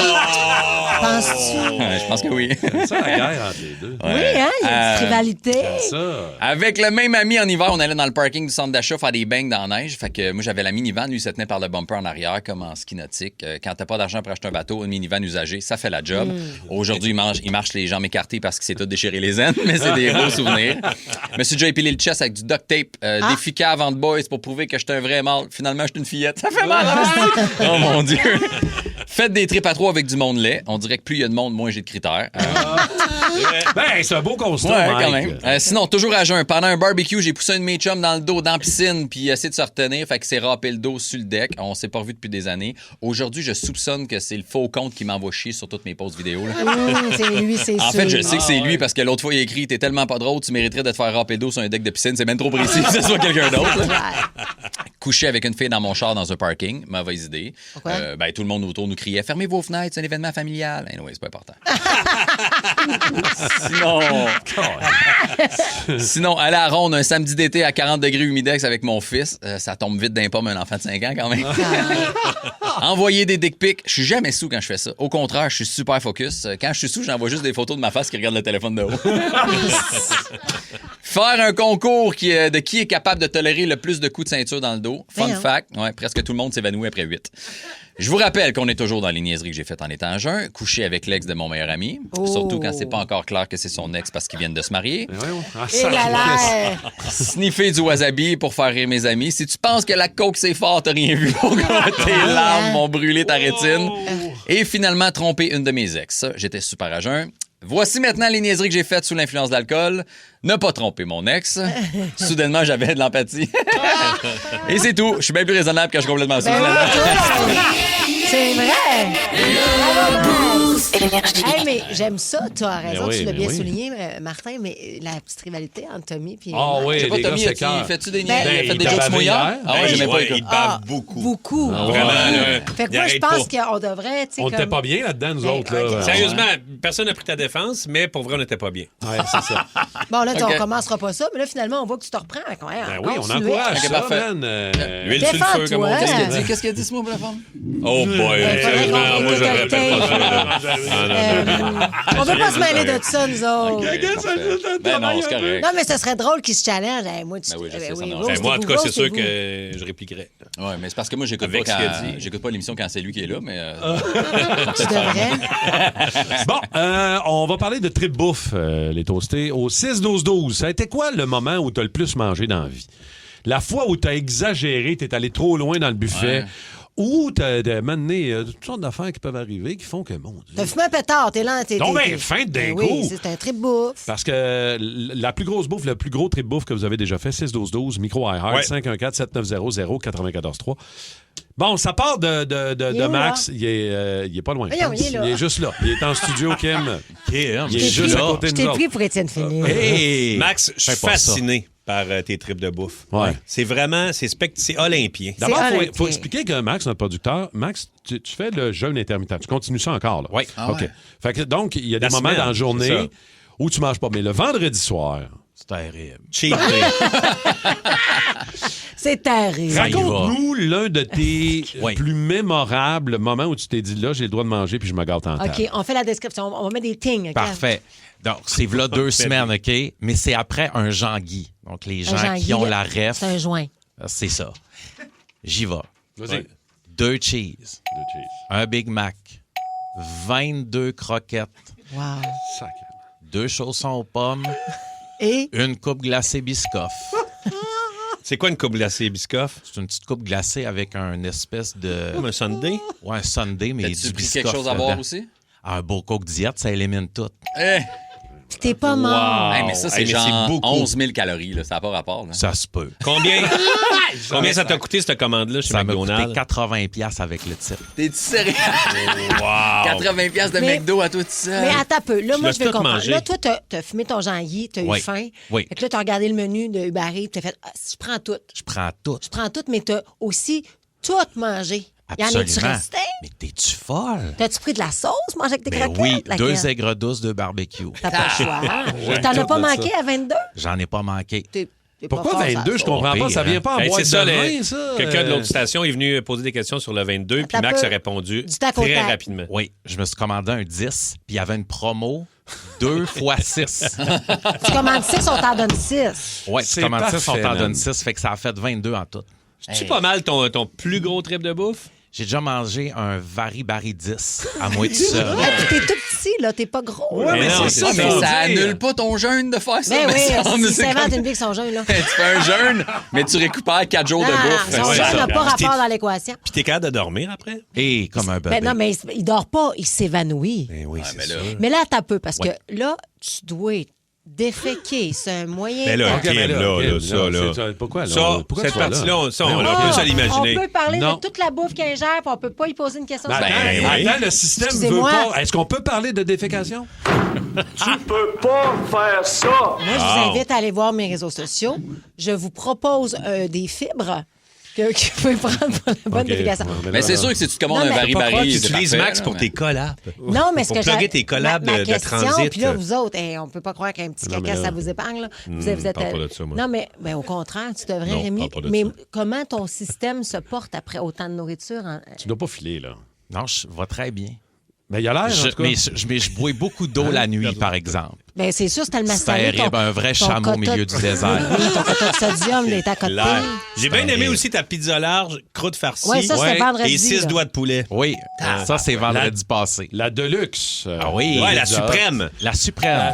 Penses-tu? Ouais, je pense que oui. C'est ça, la guerre entre les deux. Oui, hein? Il y a une petite rivalité. Ça. Avec le même ami en hiver, on allait dans le parking du centre d'achat faire des bangs dans la neige. Fait que moi, j'avais la minivan. Lui, il se tenait par le bumper en arrière, comme en ski nautique. Quand t'as pas d'argent pour acheter un bateau, une minivan usagée, ça fait la job. Aujourd'hui, il marche les jambes écartées parce qu'il s'est tout déchiré les aines, mais c'est des beaux souvenirs. Je me suis déjà épilé le chest avec du duct tape, des ficas avant de boys pour prouver que j'étais un vrai mâle. Finalement, j'étais une fillette. Ça fait mal, hein? Oh mon Dieu. Faites des trips à 3 avec du monde laid. On dirait que plus il y a de monde, moins j'ai de critères. Ben, c'est un beau constat, Ouais, Mike. quand même. Sinon, toujours à jeun. Pendant un barbecue, j'ai poussé un de mes chums dans le dos, dans la piscine, puis il a essayé de se retenir, fait qu'il s'est râpé le dos sur le deck. On s'est pas revu depuis des années. Aujourd'hui, je soupçonne que c'est le faux compte qui m'envoie chier sur toutes mes posts vidéo. Là. C'est lui, c'est sûr. En fait, je sais que c'est lui parce que l'autre fois, il a écrit « T'es tellement pas drôle, tu mériterais de te faire râper le dos sur un deck de piscine. » C'est même trop précis que ce soit quelqu'un d'autre. Coucher avec une fille dans mon char dans un parking, mauvaise idée. Pourquoi? Tout le monde autour nous criait « Fermez vos fenêtres, c'est un événement familial. » Anyway, c'est pas important. Sinon, aller à Ronde un samedi d'été à 40 degrés humidex avec mon fils, ça tombe vite d'un pomme un enfant de 5 ans quand même. Envoyer des dick pics, je suis jamais sous quand je fais ça. Au contraire, je suis super focus. Quand je suis sous, j'envoie juste des photos de ma face qui regarde le téléphone de haut. Faire un concours de qui est capable de tolérer le plus de coups de ceinture dans le dos. Fun Voyons. fact, presque tout le monde s'évanouit après 8. Je vous rappelle qu'on est toujours dans les niaiseries que j'ai faites en étant à jeun, couché avec l'ex de mon meilleur ami, surtout quand c'est pas encore clair que c'est son ex parce qu'ils viennent de se marier. Et là là! Sniffer du wasabi pour faire rire mes amis. Si tu penses que la coke c'est fort, t'as rien vu. Tes larmes m'ont brûlé ta rétine. Et finalement, tromper une de mes ex. Ça, j'étais super à jeun. Voici maintenant les niaiseries que j'ai faites sous l'influence d'alcool. Ne pas tromper mon ex. Soudainement, j'avais de l'empathie. Et c'est tout. Je suis bien plus raisonnable quand je suis complètement sous. C'est vrai! Hey, mais j'aime ça, tu as raison, oui, tu l'as mais bien oui. souligné, Martin, mais la petite rivalité entre Tommy et Ah oui, Je sais pas, les gars, Tommy, c'est cœur. fais-tu des Ben, niaiseries? il Fait des t'a jokes bavé mouillants? hier? Ah ouais, j'aimais pas il les bave beaucoup. Beaucoup. Vraiment, là. Fait que il moi, je arrête pense pas. qu'on devrait, tu sais, On n'était comme... pas bien là-dedans, nous Ben, autres. Là. ok. Sérieusement, personne n'a pris ta défense, mais pour vrai, on n'était pas bien. Ouais, c'est ça. Bon, là, Ok. on commencera pas ça, mais là, finalement, on voit que tu te reprends. Ben oui, on encourage Ok, ça, parfait. man. L'huile sur le feu, comme on Défends-toi. dit. Qu'est-ce qu'il a dit ce mot pour la femme? Oh boy, sérieusement, moi, je répète pas ça. là. On veut pas se mêler de ça, nous autres. Ben non, c'est correct. Non, mais ce serait drôle qu'ils se challenge. Hey, moi, tu... Ben oui, je sais, ça oui, me roast Ben, moi, en tout cas, c'est sûr roastez-vous. que je répliquerais. Ouais, mais c'est parce que moi, j'écoute Avec pas, ce qu'il a dit. j'écoute pas l'émission quand c'est lui qui est là, mais... Tu devrais. Bon, on va parler de trip bouffe, les toastés. Au 6-12-12, ça a été quoi le moment où tu as le plus mangé dans la vie? La fois où tu as exagéré, tu es allé trop loin dans le buffet, Ouais. ou tu as mené toutes sortes d'affaires qui peuvent arriver qui font que, mon Dieu... T'as fumé un pétard, t'es là. Donc, ben, fin d'un Oui, coup. c'est un trip bouffe. Parce que la plus grosse bouffe, le plus gros trip bouffe que vous avez déjà fait, 6-12-12, micro iHeart, Ouais. 514-7900-943. Bon, ça part Il est de où, Max. Il est pas loin. je Voyons, pense. il est là. Il est juste là. Il est en studio, Kim. Il est juste à côté Je de t'ai nous pris autres. pour Étienne Fini. Hey! Max, je suis Fais pas ça. fasciné par tes tripes de bouffe. Ouais. C'est vraiment, c'est olympien. D'abord, C'est il olympien. faut expliquer que Max, notre producteur, Max, tu fais le jeûne intermittent. Tu continues ça encore, là? Oui. Ah ouais. OK. Fait que, donc, il y a des La moments semaine, dans la c'est journée ça. où tu manges pas. Mais le vendredi soir, C'est terrible. Cheat day. C'est terrible. Ça y va. raconte-nous l'un de tes Oui. plus mémorables moments où tu t'es dit, là, j'ai le droit de manger puis je me gâte en table. OK, on fait la description. On va mettre des things. OK? Parfait. Donc, c'est là 2 semaines, OK? Mais c'est après un Jean-Guy. Donc, les gens Jean-Guy, qui ont là, la ref, C'est un joint. c'est ça. J'y vais. Vas-y. 2 cheese, un Big Mac, 22 croquettes, Wow. 2 chaussons aux pommes, Et une coupe glacée Biscoff. C'est quoi une coupe glacée Biscoff? C'est une petite coupe glacée avec un espèce de... Comme un sundae? Ouais, un sundae, mais T'as-tu du pris Biscoff quelque chose à boire dedans. aussi? Un beau Coke diète, ça élimine tout. Eh! puis t'es pas mort. Hey, mais ça, c'est Hey, mais genre c'est beaucoup. 11 000 calories, là. Ça n'a pas rapport, là. Ça se peut. Combien ça t'a coûté, cette commande-là, chez Ça m'a coûté McDonald's? 80$ avec le type. T'es-tu sérieux? Wow! 80 piastres de Mais- McDo à toi tout seul. Mais attends un peu. Là, moi, l'as je veux tout comprendre. mangé. Là, toi, t'as fumé ton Jean-Guy, t'as eu Oui. faim. Oui. Fait que là, t'as regardé le menu de Uber Eats, t'as fait, je prends tout. Je prends tout. Je prends tout, mais t'as aussi tout mangé. Y en a-tu Absolument. resté? Mais t'es-tu folle? T'as-tu pris de la sauce, manger avec tes Ben croquettes? oui, Laquelle? 2 aigres douces de barbecue. T'as pas le choix. J'aime T'en as tout pas de manqué ça. à 22? J'en ai pas manqué. T'es pas Pourquoi fort, 22? Je ça. comprends pas. Ça vient pas en Hey, boîte c'est ça, de vin, ça. quelqu'un de l'autre station est venu poser des questions sur le 22, puis Attends Max peu. a répondu Du tac au très tac. rapidement. Oui, je me suis commandé un 10, puis il y avait une promo 2 x 6. Tu commandes 6, on t'en donne 6. Oui, C'est tu commandes 6, on parfait, t'en man. donne 6, fait que ça a fait 22 en tout. C'est-tu pas mal ton plus gros trip de bouffe? J'ai déjà mangé un Vari-Bari 10 à moi tout seul. Ah, puis t'es tout petit, là, t'es pas gros. Ouais, mais non, c'est ça, mais faut ça dire. annule pas ton jeûne de faire ça. Ben me oui, semble. si C'est s'invente comme- une vie que son jeune, là. Tu fais un jeûne, mais tu récupères 4 jours de bouffe. son Ouais, jeune ça. n'a pas Puis rapport dans l'équation. Puis t'es capable de dormir après? Et comme un bébé. Ben non, mais il dort pas, il s'évanouit. Ben oui, mais c'est là- ça. Mais là, t'as peu, parce que là, tu dois déféquer. C'est un moyen. Ben là, temps. OK, là, ça, là. Pourquoi, là? Ça, Pourquoi cette tu vas là? partie-là, on peut Ah, se l'imaginer. On peut parler Non. de toute la bouffe qu'il ingère, puis on peut pas y poser une question. Ben, sur attends, la- oui. attends, le système veut Excusez-moi. pas. Est-ce qu'on peut parler de défécation? Moi, je vous invite à aller voir mes réseaux sociaux. Je vous propose des fibres que vous pouvez prendre pour la bonne OK. défécation. Mais c'est sûr que si tu te commandes Non, un mais- Vari-Bari, Tu c'est utilises parfait, Max là, pour mais- tes collabs. Non, mais ce Pour que plugger j'ai. tes collabs ma de question, transit. Puis là, vous autres, on peut pas croire qu'un petit Non, caca, mais là- ça vous épargne. Là. Vous êtes, parle pas de ça, moi. Non, mais au contraire, tu devrais, Non, Rémi. parle pas de Mais ça. comment ton système se porte après autant de nourriture? Tu dois pas filer, là. Non, je vais très bien. Mais il y a l'air, en tout cas. Mais je bois beaucoup d'eau la nuit, par exemple. Ben, c'est sûr, c'est tellement C'est salé. terrible, un vrai ton chameau au quota milieu de- du désert. Oui, ton quota de sodium est à côté. Clair. J'ai bien aimé terrible. aussi ta pizza large, croûte farcie. Ouais, ça, c'était vendredi, et 6 là. doigts de poulet. Oui, ça, c'est vendredi passé. La Deluxe. Ah oui. Ouais, la pizza. suprême. La suprême.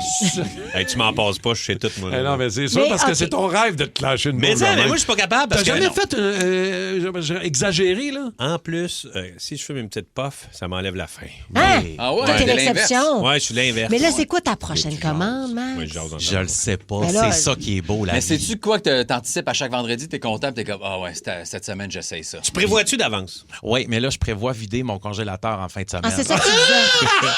Hey, tu m'en passes pas, je sais tout, moi. Eh non, mais c'est sûr, Mais, parce que ok. c'est ton rêve de te clasher une Mais bouffe ça, de mais même. moi, je suis pas capable. T'as Parce que, jamais non. fait exagéré, là? En plus, si je fume une petite puff, ça m'enlève la faim. Hein? Ah ouais, Toi, t'es de l'exception. Ouais, je suis l'inverse. Mais là, c'est quoi ta prochaine commande, Max? Moi, je jase dans Je le sais pas. Mais là, C'est ça qui est beau, la Mais vie. sais-tu quoi que t'anticipes à chaque vendredi? T'es content, t'es comme, ah ouais, cette semaine, j'essaye ça. Tu prévois-tu d'avance? Oui, mais là, je prévois vider mon congélateur en fin de semaine. Ah, c'est ça que tu disais.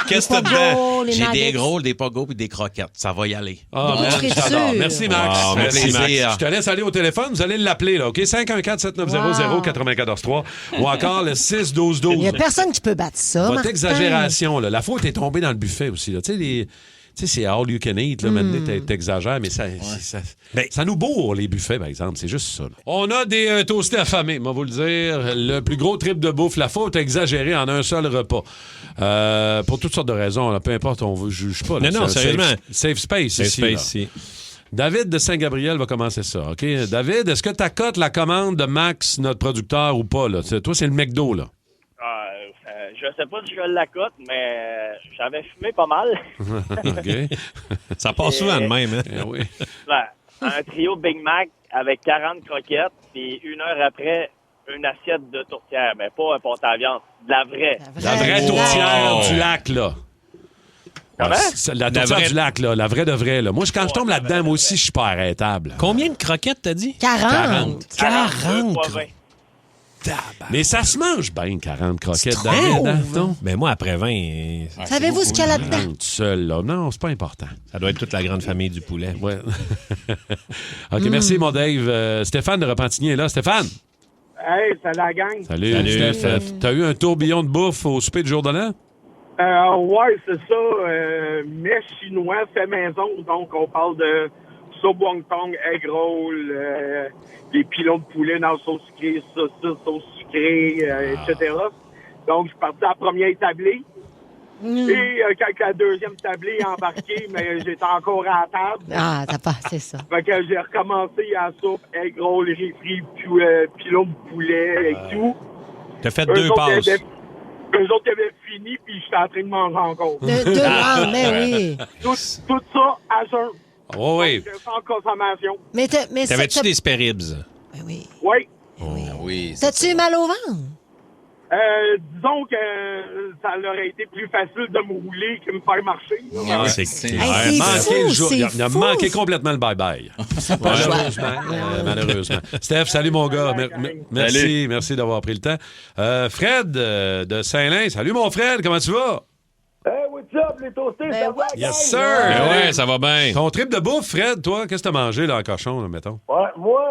Qu'est-ce que t'as dedans? Pogos, les J'ai des nuggets. gros, des pogos et des croquettes. Ça va y aller. Ah, Bon, man, je serais je t'adore. sûre. Merci, Max. Wow, merci, Max. Je te laisse aller au téléphone. Vous allez l'appeler, là, OK? 514-7900-943 ou encore le 612-12. Il n'y a personne qui peut battre ça, Votre Martin. exagération, là. La faute est tombée dans le buffet aussi, là. Tu sais, c'est all you can eat, là. Maintenant, t'exagères, mais ça nous bourre, les buffets, par exemple. C'est juste ça, là. On a des toastés affamés, moi, vous le dire. Le plus gros trip de bouffe, la faute exagérée en un seul repas. Pour toutes sortes de raisons, là, peu importe, on ne juge pas. Là. Non, C'est un sérieusement. Safe space C'est ici. là. ici. David de Saint-Gabriel va commencer ça, OK? David, est-ce que tu accotes la commande de Max, notre producteur, ou pas, là? Toi, c'est le McDo, là. Je sais pas si je la cote, mais j'avais fumé pas mal. OK. Ça passe souvent de même, hein? Eh oui. Ben, un trio Big Mac avec 40 croquettes, puis 1 heure après, une assiette de tourtière. Mais pas un pâte à viande, de la vraie. La vraie tourtière du lac, là. Comment? La tourtière vraie- du lac, là. La vraie de vraie, là. Moi, quand je tombe là-dedans, moi aussi, je suis pas arrêtable. Combien de croquettes, t'as dit? 40. 42 fois 20. Mais ça se mange bien, 40 croquettes, Tu David. trouves? hein, non? Ben moi, après 20, Savez-vous ce qu'il y a là-dedans? 40 seul, là. Non, c'est pas important. ça doit être toute la grande famille du poulet. Ouais. OK, merci, mon Dave. Stéphane de Repentigny est là. Stéphane! Hey, salut la gang. Salut, Salut. Steph. T'as eu un tourbillon de bouffe au souper du jour de l'an? Ouais, c'est ça. Mets chinois fait maison. Donc, on parle de soupe wonton, egg roll, des pilons de poulet dans la sauce sucrée, sauce sucrée, etc. Donc, je suis parti à la première établie. Et quand la deuxième tablée est embarquée, mais j'étais encore à la table. Ah, t'as pas, c'est ça. Fait que j'ai recommencé à la soupe, egg roll, riz frit, pilons de poulet et tout. T'as fait Eux 2 autres, passes. Eux autres avaient fini, puis j'étais en train de manger encore. Deux rounds, mais oui. Tout ça à jeun. Oh, oui. Donc, sans consommation. Mais T'avais-tu des spéribs? Ben oui. Oui. Oui. T'as-tu mal au ventre? Disons que ça aurait été plus facile de me rouler que de me faire marcher. là. Ah, c'est c'est Manqué le fou, jour. c'est Il a fou. manqué complètement le bye-bye. Malheureusement. Malheureusement. Steph, salut mon gars. Merci. Merci d'avoir pris le temps. Fred de Saint-Lin. Salut mon Fred, comment tu vas? Hey, what's up, les toastés? Ça va, Yes, gang? sir! Ben ouais, ça va bien. Ton trip de bouffe, Fred, toi, qu'est-ce que t'as mangé là en cochon, là, mettons? Ouais, moi,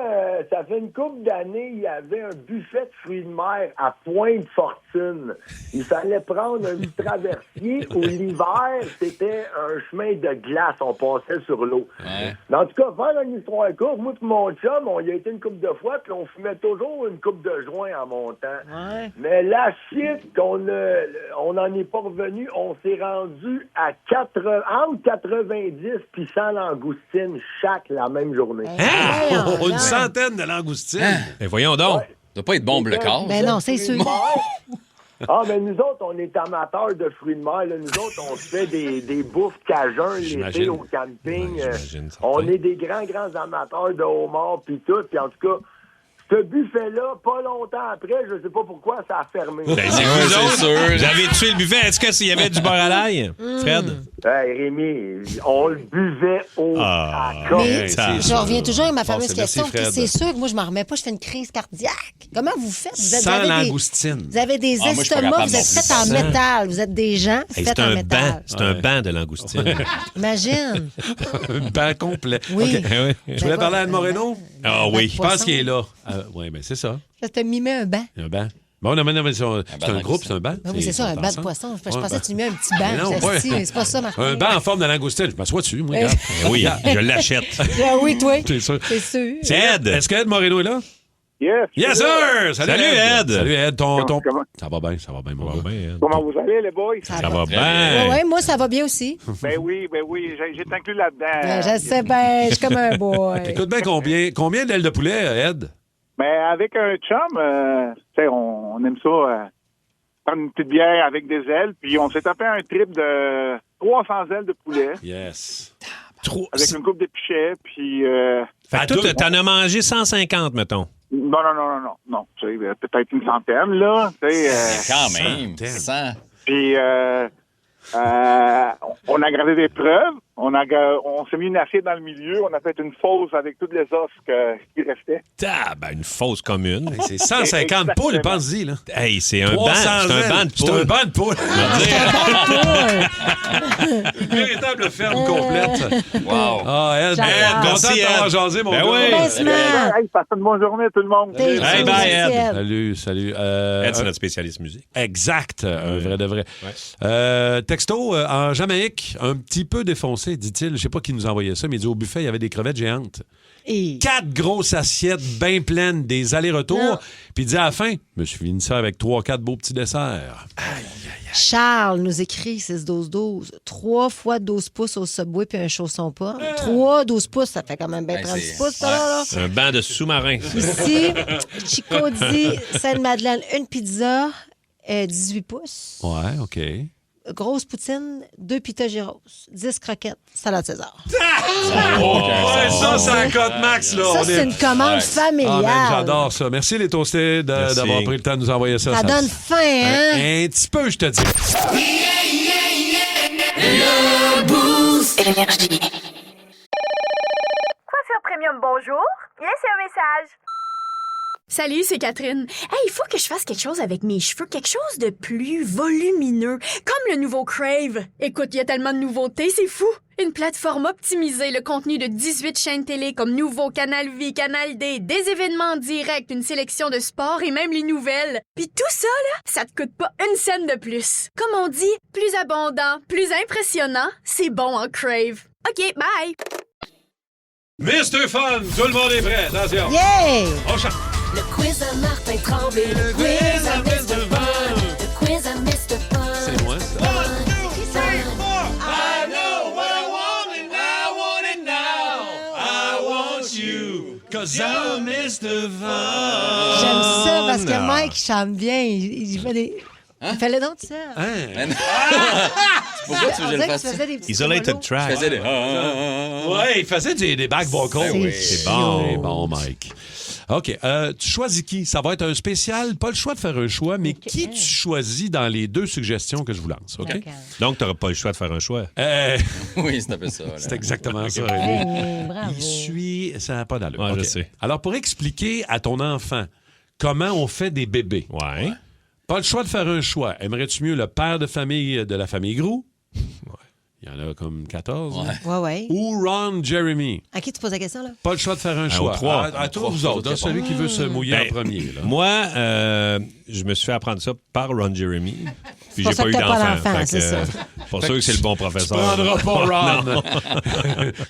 ça fait une couple d'années, il y avait un buffet de fruits de mer à Pointe-Fortune. Il fallait prendre un traversier où l'hiver, c'était un chemin de glace. On passait sur l'eau. Mais en tout cas, faire une histoire courte, moi et mon chum, on y a été une couple de fois, puis on fumait toujours une coupe de joint en montant. Ouais. Mais la shit on n'en est pas revenu, on s'est rendu à entre 90 puis 100 langoustines chaque la même journée. Une centaine de langoustines. Ben voyons donc. Ça doit pas être bon, le corps. Ben non, c'est sûr. Ah, mais nous autres, on est amateurs de fruits de mer. Là. Nous autres, on se fait des bouffes cajun l'été J'imagine. au camping. J'imagine, ça On fait. est des grands amateurs de homard puis tout. Puis en tout cas, ce buffet-là, pas longtemps après, je sais pas pourquoi, ça a fermé. Ben, c'est vous autres. Vous avez tué le buffet. Est-ce qu'il y avait du beurre à l'ail, Fred? Hey, Rémi, on le buvait au Ah. caca. Mais ça- je reviens toujours à ma fameuse Merci, question. Fred. C'est sûr que moi, je m'en remets pas. Je fais une crise cardiaque. Comment vous faites? Sans avez langoustine. vous avez des Ah, moi, je suis pas estomacs, capable vous êtes non plus. faits en métal. Vous êtes des gens Hey, faits c'est en un métal. banc. C'est un banc de langoustine. Imagine. Un banc complet. Oui. OK. Oui. Tu voulais parler à Anne Moreno? Ah oui. Je pense qu'il est là. Oui, mais c'est ça. Ça te mimé un banc. Un banc. Bon, non, mais c'est un groupe, c'est un banc. Ah oui, c'est ça, un ils sont banc de ensemble. poisson. Je Ouais, pensais que tu mets un petit banc. Mais non, je ouais. sais, mais c'est pas ça, Martin. Un banc en forme de langoustine. Je m'assois dessus, moi, regarde. Ben oui, je l'achète. Ah oui, toi. C'est sûr. C'est sûr. C'est Ed. Est-ce qu'Ed Moreno est là? Yes. Yes, sir! Salut, Ed. Salut, Ed. Comment- Ça va bien, mon gars. Comment vous allez, les boys? Ça va bien. Oui, moi, ça va bien aussi. Ben oui, j'ai inclus là-dedans. Ben, je sais bien, je suis comme un boy. Écoute bien, combien d'ailes de poulet, Ed? Mais avec un chum, tu sais, on aime ça, prendre une petite bière avec des ailes, puis on s'est tapé un trip de 300 ailes de poulet. Yes. Avec une coupe de pichets, puis... Fait que toi, t'en as mangé 150, mettons. Non. Tu sais, peut-être une centaine, là. Tu sais, Quand même. 100. Puis, on a gardé des preuves. On s'est mis une assiette dans le milieu. On a fait une fosse avec toutes les os qui restaient. Une fausse commune. C'est 150 poules, pense-y, là. Hey, c'est un 300 banc de poules. C'est un banc de poules. Une véritable ferme complète. Wow. Ah, Ed, content de t'avoir jasé, mon gars. Hey, passez une bonne journée, tout le monde. Hey, bye, Ed. Salut. Ed, c'est notre spécialiste musique. Exact, un vrai de vrai. Texto, en Jamaïque, un petit peu défoncé, dit-il. Je sais pas qui nous envoyait ça, mais il dit au buffet, il y avait des crevettes géantes. 4 grosses assiettes bien pleines, des allers-retours. Puis il dit à la fin, je me suis fini ça avec 3-4 beaux petits desserts. Charles nous écrit 6-12-12. 3 fois 12 pouces au Subway puis un chausson pas. 3 12 pouces, ça fait quand même bien 30 pouces, ça, là. C'est un banc de sous-marins. Ici, Chico dit Sainte-Madeleine, une pizza, 18 pouces. Ouais, OK. Grosse poutine, 2 pita gyros, 10 croquettes, salade César. Ça la cote max, là. Ça, c'est une commande familiale. Ah, j'adore ça. Merci, les toastés, d'avoir pris le temps de nous envoyer ça. Ça donne faim, hein? Un petit peu, je te dis. Le Boost Énergie. Coiffure Premium, bonjour. Laissez un message. Salut, c'est Catherine. Hey, il faut que je fasse quelque chose avec mes cheveux, quelque chose de plus volumineux, comme le nouveau Crave. Écoute, il y a tellement de nouveautés, c'est fou. Une plateforme optimisée, le contenu de 18 chaînes télé comme Nouveau, Canal Vie, Canal D, des événements en direct, une sélection de sports et même les nouvelles. Puis tout ça, là, ça te coûte pas une scène de plus. Comme on dit, plus abondant, plus impressionnant, c'est bon en Crave. OK, bye! Mr. Fun, tout le monde est prêt. Attention. Yeah! On chante. Le quiz à Martin Tremblay, le quiz à Mr. Fun, le quiz à Mr. Fun. C'est moi, ça. I know what I want and I want it now. I want you, 'cause I'm Mr. Fun. J'aime ça parce que Mike chante bien. Il fait des... Il fallait donc ça. Pourquoi tu veux que je le fasse? Isolated track. Je faisais des... Ouais, il faisait des back vocals. Oui. C'est bon. C'est bon, Mike. OK. Tu choisis qui? Ça va être un spécial. Pas le choix de faire un choix, mais qui tu choisis dans les 2 suggestions que je vous lance? OK? Donc, tu n'auras pas le choix de faire un choix. Oui, c'est un peu ça. Là. C'est exactement ça. Bravo. Il suit... Ça n'a pas d'allure. Ouais, OK. je sais. Alors, pour expliquer à ton enfant comment on fait des bébés, Ouais. pas le choix de faire un choix. Aimerais-tu mieux le père de famille de la famille Grou? Il y en a comme 14. Ouais. Ou Ron Jeremy? À qui tu poses la question, là? Pas le choix de faire un choix. aux 3. À tous vous autres. Là, celui qui veut se mouiller en premier. Là. Moi, je me suis fait apprendre ça par Ron Jeremy. Puis C'est j'ai pour ça pas eu que t'as pas d'enfant. d'enfant, Fait c'est ça. Pas sûr que c'est le bon professeur. Tu prendras pas Ron. Non.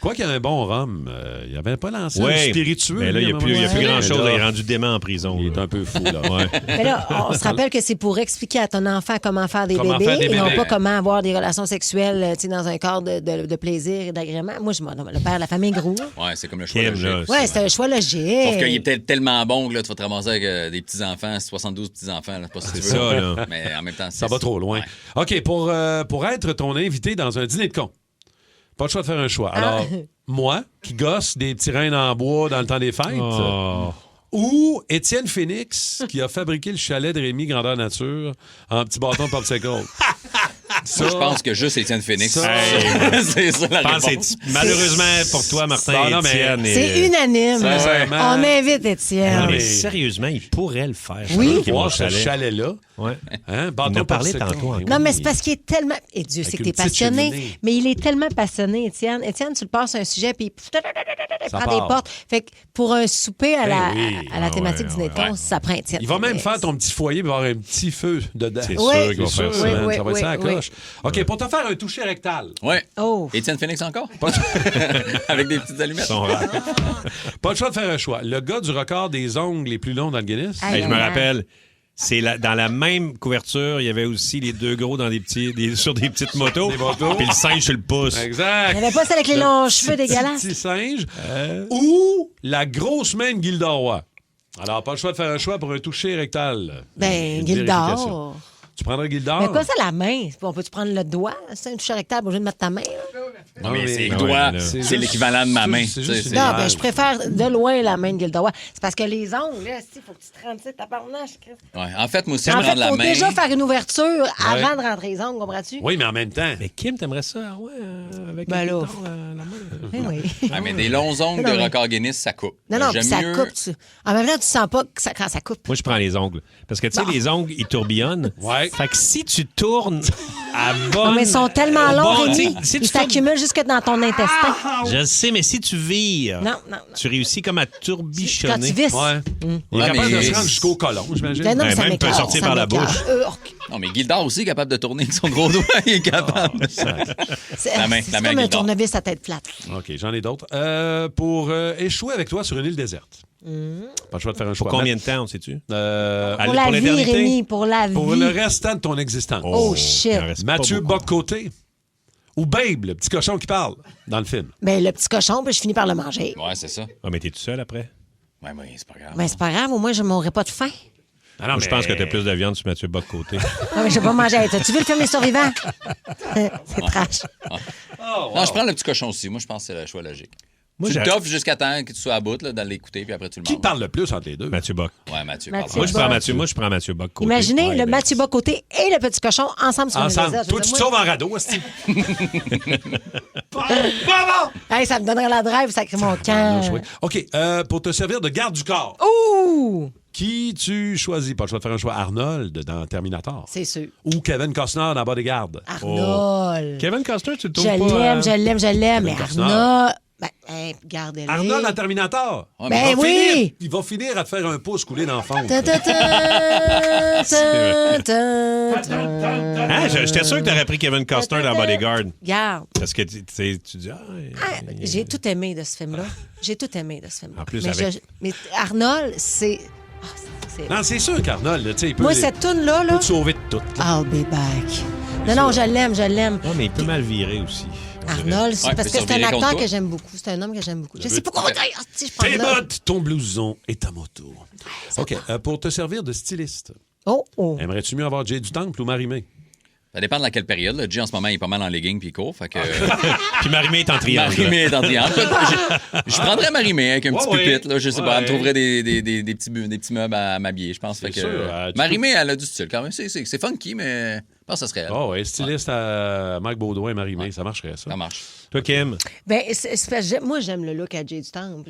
Quoi qu'il y a un bon rhum, il n'y avait pas lancé un Oui, spiritueux. mais là, il n'y a plus grand-chose. Là, Il est rendu dément en prison. il est un peu fou, là. Ouais. Mais là, on se rappelle que c'est pour expliquer à ton enfant comment faire des Comment bébés faire des et non bébés. pas comment avoir des relations sexuelles dans un cadre de plaisir et d'agrément. Moi, je m'en le père de la famille Grou. Ouais, c'est comme le choix Kim, logique. là, Ouais, c'était un choix logique. Sauf qu'il est peut-être tellement bon que là, tu vas te ramasser avec des petits-enfants, 72 petits-enfants. Là, pas si tu veux. C'est ça, là. Mais en même temps, Ça va trop loin. OK, pour être ton invité dans un dîner de con, pas le choix de faire un choix. Alors, moi, qui gosse des petits reins en bois dans le temps des fêtes, ou Étienne Phoenix, qui a fabriqué le chalet de Rémi Grandeur Nature en petit bâton de popsicle. Moi, je pense que juste Étienne Phoenix. C'est ça la Je pense réponse. que malheureusement pour toi, Martin, Bon, non, mais Étienne. C'est unanime. Sincèrement. On invite Étienne. Non, mais sérieusement, il pourrait le faire. Oui. Qui est mon Voir ce chalet. chalet-là. Ouais. Hein? On en a parlé tantôt. Hein, Non, oui. mais c'est parce qu'il est tellement... Et Dieu sait Avec que t'es une petite passionné, cheminée. mais il est tellement passionné, Étienne. Étienne, tu le passes un sujet, puis il Ça prend part. des portes. Fait que pour un souper à la, oui. à la thématique du ouais, Néton, ça prend Étienne. Il va même Phoenix. faire ton petit foyer et avoir un petit feu dedans. C'est Oui. sûr qu'il va C'est sûr, faire ça. man. Oui, Ça va être oui, ça à oui. coche. OK, pour te faire un toucher rectal. Ouais. Oh. Étienne Phoenix encore? Avec des petites allumettes. Pas le choix de faire un choix. Le gars du record des ongles les plus longs dans le Guinness. Hey, je me rappelle. Dans la même couverture, il y avait aussi les deux gros sur des petites motos. Puis le singe sur le pouce. Exact. Il n'y avait pas ça avec les longs cheveux dégueulasses. Petit singe. Ou la grosse main de Gilda Roy. Alors, pas le choix de faire un choix pour un toucher rectal. Ben, Une Gildor. vérification. Tu prendrais Gildor? Mais quoi, ça, la main? On peut-tu prendre le doigt? C'est un toucher rectal, pas obligé de mettre ta main. Là? Non, mais c'est ben doigt. ouais, C'est juste- l'équivalent de ma main. c'est juste- Tu sais, Non, mal. ben, je préfère de loin la main de Gilda. C'est parce que les ongles, là, il faut que tu te rendes ça, tabarnache. Ouais, en fait, moi aussi, je En prends fait, la faut main. déjà faire une ouverture avant de rentrer les ongles, comprends-tu? Oui, mais en même temps. Mais Kim, t'aimerais ça, avec Ben là. la main? Eh oui. Ah, mais des longs ongles Non, de mais- record Guinness, ça coupe. Non, non, J'aime puis ça mieux- coupe. En même temps, tu sens pas que ça, quand ça coupe. Moi, je prends les ongles. Parce que, tu sais, les ongles, ils tourbillonnent. Ouais. Fait que si tu tournes à bonne... Non, mais ils sont tellement au longs, bon- Rémi. tu sais, si Ils tu tournes- s'accumulent jusque dans ton intestin. Je le sais, mais si tu vires, Non, non. tu réussis comme à turbichonner. Quand tu visses. Ouais. Il est Ouais, capable mais- de se rendre jusqu'au colon, j'imagine. Ben non, mais Ouais, ça même peut m'écoeure, sortir ça par la m'écoeure. bouche. Non, mais Gildor aussi est capable de tourner avec son gros doigt. Il est capable. C'est La main c'est comme un Gildor. tournevis à tête plate. OK, j'en ai d'autres. Pour échouer avec toi sur une île déserte. Pas le choix de faire un choix. Pour combien de temps, on sait-tu? Pour la vie, l'éternité? Rémi, pour la vie. Pour le restant de ton existence. Oh, shit. il en reste pas Mathieu beaucoup. Bock-Côté ou Babe, le petit cochon qui parle dans le film. Ben, le petit cochon, puis je finis par le manger. Ouais, c'est ça. Ah, mais t'es tout seul après? Ouais, mais c'est pas grave. Ben, c'est pas grave, au moins, je mourrai pas de faim. Ah Moi, je pense que t'as plus de viande sur Mathieu Bock-Côté. Non, mais je vais pas manger. Tu veux le film Les Survivants? C'est trash. Non, je prends le petit cochon aussi. Moi, je pense que c'est le choix logique. Moi, Tu j'ai- le t'offres jusqu'à temps que tu sois à bout là, dans l'écouter, puis après tu le Qui manges. parle le plus entre les deux? Mathieu Bock. Ouais, Mathieu. Mathieu parle. Moi, je Bock. prends Mathieu Bock-Côté. Imaginez Ouais, le ben, Mathieu Bock-Côté et le petit cochon ensemble sur une Ensemble. désert. Toi, tu te sauves en radeau, hostie. Hey, ça me donnerait la drive, ça crée mon camp. OK, pour te servir de garde du corps, Ouh! qui tu choisis? Pas le choix de faire un choix. Arnold dans Terminator. C'est sûr. Ou Kevin Costner dans Bodyguard. Arnold. Kevin Costner, tu le Je trouves pas... l'aime, je l'aime, je l'aime. Mais Costner. Arnold. Ben, hey, regardez-le. Arnold dans Terminator. Ouais, Ben mais Il va oui! finir- il va finir à te faire un pouce couler dans le fond. Ta, ta, ta, ta, ta, ta. Hein, j'étais sûr que t'aurais pris Kevin Costner dans Bodyguard. Regarde. Parce que tu dis... J'ai tout aimé de ce film-là. J'ai tout aimé de ce film-là. En plus, mais, avec- mais Arnold, c'est. Ah, c'est- Non, c'est sûr qu'Arnold, là, tu sais, il peut, Moi, cette toune-là, peut là. te sauver de tout. I'll be back. Non, je l'aime, je l'aime. Non, mais il peut mal virer aussi. Arnold, c'est Ouais, parce peut que c'est un survirer contre acteur toi. que j'aime beaucoup. C'est un homme que j'aime beaucoup. Je sais pas comment dire. Ah, si, je prends Tes là. bottes, ton blouson et ta moto. OK, pour te servir de styliste, Oh, oh. aimerais-tu mieux avoir Jay du Temple ou Marie-Mé? Ça dépend de laquelle période. Là. Jay, en ce moment, il est pas mal en legging puis il court. Fait que... Puis Marie-Mé est en triangle. Marie-Mé est en triangle. Je prendrais Marie-Mé avec un petit Ouais, pupitre. Là, je sais pas, elle me ouais. trouverait des petits meubles à m'habiller, je pense. Fait que, sûr, tu Marie-Mé, elle a du style quand même. C'est funky, mais je pense que ça serait elle. Oh, ouais, styliste à Mike Baudouin et Marie-Mé, ça marcherait, ça. Ça marche. Toi, Kim? Ben, c'est parce que moi, j'aime le look à Jay du Temple.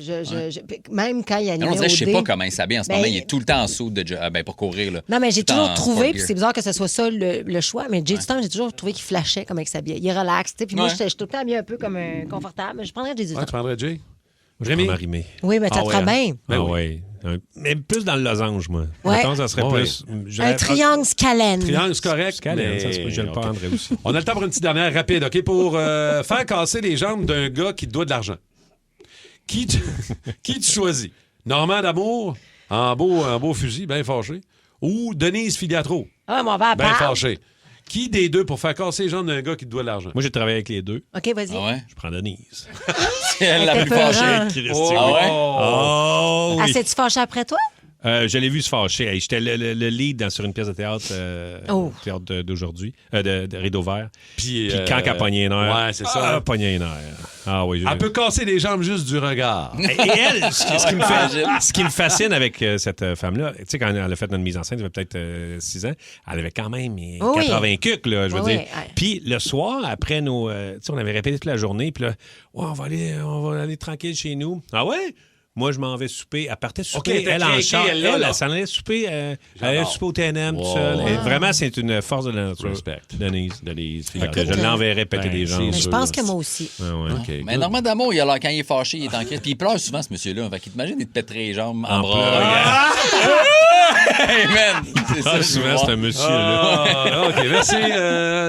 Même quand il y a Non, on dirait, je sais pas comment il s'habille en ce Ben, moment. Il est tout le temps en saut pour courir. Là. Non, mais j'ai Tout le toujours temps en trouvé, sport puis gear. c'est bizarre que ce soit ça le choix, mais Jay du Temple, j'ai toujours trouvé qu'il flashait comme avec sa bière. Il est relax, tu sais. Puis moi, Ouais. je suis tout le temps bien un peu comme confortable. Je prendrais Jay du Ouais, Temple. tu prendrais Jay? Je Rémi? prends Marie-Mé. Oui, mais ça te fera bien. Ben Ah oui. ouais. Mais plus dans le losange, moi. Ouais. Mettons, ça serait Ouais. plus... Un triangle scalène. Triangle, c'est correct. Scalène, mais... ça se peut, je le OK. prendrais aussi. On a le temps pour une petite dernière rapide, OK? Pour faire casser les jambes d'un gars qui te doit de l'argent. Qui tu choisis? Normand d'Amour, en beau fusil, bien fâché, ou Denise Filiatro, Ah, mon papa. bien fâché. Qui des deux pour faire casser les jambes d'un gas qui te doit de l'argent? Moi, j'ai travaillé avec les deux. OK, vas-y. Ah ouais? Je prends Denise. C'est elle la Elle plus était fâchée. peurante. Christy, Ah oui. ouais? Oh, Ah, oui. s'est-tu fâché après toi? Je l'ai vu se fâcher. Hey, j'étais le lead sur une pièce de théâtre, Oh. théâtre d'aujourd'hui, de Rideau Vert. Puis quand elle a pogné un nerf. Ouais, c'est ça. Elle a pogné un nerf. Ah oui. Elle peut casser les jambes juste du regard. Et elle, ce qui me fascine avec cette femme-là, tu sais, quand elle a fait notre mise en scène, ça fait peut-être 6 ans, elle avait quand même Oui. 80 cucs, là, je veux Oui, dire. ouais. Puis le soir, après tu sais, on avait répété toute la journée, puis là, ouais, on va aller tranquille chez nous. Ah ouais? Moi, je m'en vais souper. Elle partait souper, elle était elle en craquée, char. elle, là. Elle s'en allait souper. Elle allait J'adore. souper au TNM tout Wow. seul. Et vraiment, c'est une force de la nature. Respect. Denise. Écoute, Je l'enverrai péter ben, des c'est jambes. Mais je sûr. pense que moi aussi. Ah ouais. OK, Mais good. Normand d'Amour, il a l'air quand il est fâché, il est en crise. Puis il pleure souvent, ce monsieur-là. Fait qu'il t'imagine, il te pèterait les jambes en En bras. Hey, man! C'est ça, souvent, c'est un monsieur, là. OK, merci.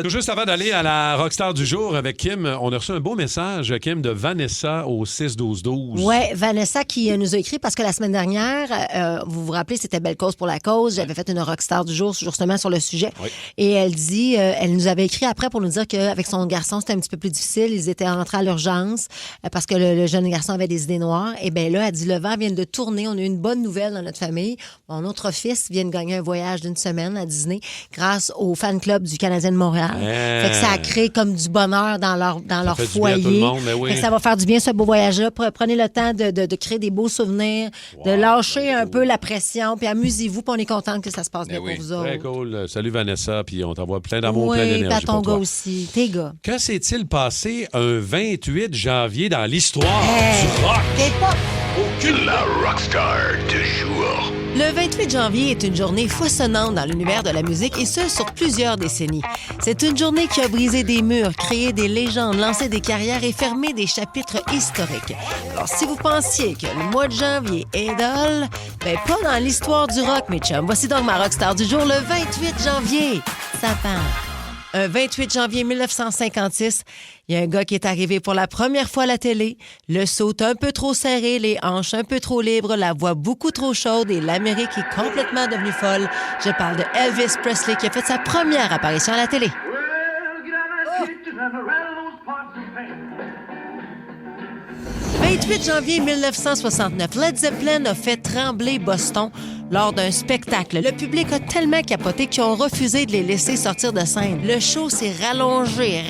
Juste avant d'aller à la Rockstar du jour avec Kim, on a reçu un beau message, Kim, de Vanessa au 6-12-12. Oui, Vanessa qui nous a écrit parce que la semaine dernière, vous vous rappelez, c'était Belle cause pour la cause. J'avais fait une Rockstar du jour justement sur le sujet. Oui. Et elle dit, elle nous avait écrit après pour nous dire qu'avec son garçon, c'était un petit peu plus difficile. Ils étaient rentrés à l'urgence parce que le jeune garçon avait des idées noires. Et bien là, elle dit, le vent vient de tourner. On a eu une bonne nouvelle dans notre famille. Mon autre fils vient de gagner un voyage d'une semaine à Disney grâce au fan club du Canadien de Montréal. Fait que ça a créé comme du bonheur dans leur foyer. Tout le monde, mais oui. Fait que ça va faire du bien ce beau voyage-là. Prenez le temps de créer des beaux souvenirs, de lâcher un peu la pression, puis amusez-vous, puis on est contente que ça se passe bien pour vous autres. Très cool. Salut Vanessa, puis on t'envoie plein d'amour, plein Oui, d'énergie puis à ton pour toi. gars aussi. Tes gars. Que s'est-il passé un 28 janvier dans l'histoire du rock? T'es pas... La Rockstar du jour. Le 28 janvier est une journée foisonnante dans l'univers de la musique et ce, sur plusieurs décennies. C'est une journée qui a brisé des murs, créé des légendes, lancé des carrières et fermé des chapitres historiques. Alors, si vous pensiez que le mois de janvier est dole, ben pas dans l'histoire du rock, mes chums. Voici donc ma Rockstar du jour, le 28 janvier. Ça part. Un 28 janvier 1956, il y a un gars qui est arrivé pour la première fois à la télé, le saut un peu trop serré, les hanches un peu trop libres, la voix beaucoup trop chaude et l'Amérique est complètement devenue folle. Je parle de Elvis Presley qui a fait sa première apparition à la télé. 28 janvier 1969, Led Zeppelin a fait trembler Boston lors d'un spectacle. Le public a tellement capoté qu'ils ont refusé de les laisser sortir de scène. Le show s'est rallongé,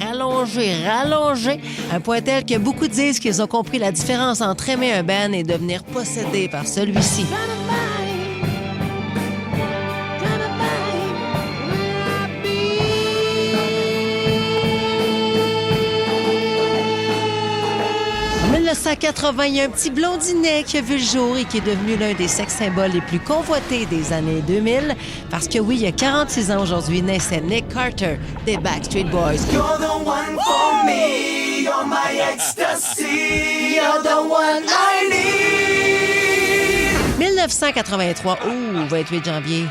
à un point tel que beaucoup disent qu'ils ont compris la différence entre aimer un band et devenir possédé par celui-ci. En 1980, il y a un petit blondinet qui a vu le jour et qui est devenu l'un des sex-symboles les plus convoités des années 2000. Parce que oui, il y a 46 ans aujourd'hui, naissait Nick Carter des Backstreet Boys. You're the one for me, you're my ecstasy, you're the one I need. 1983, 28 janvier.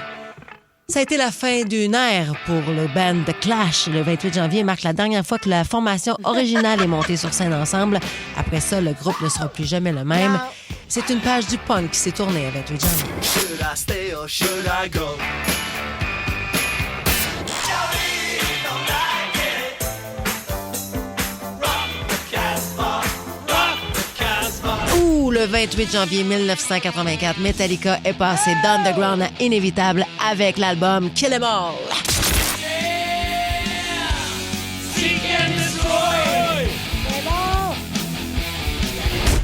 Ça a été la fin d'une ère pour le band The Clash. Le 28 janvier marque la dernière fois que la formation originale est montée sur scène ensemble. Après ça, le groupe ne sera plus jamais le même. C'est une page du punk qui s'est tournée le 28 janvier. Should I stay or should I go? Le 28 janvier 1984, Metallica est passé d'underground à inévitable avec l'album Kill 'Em All.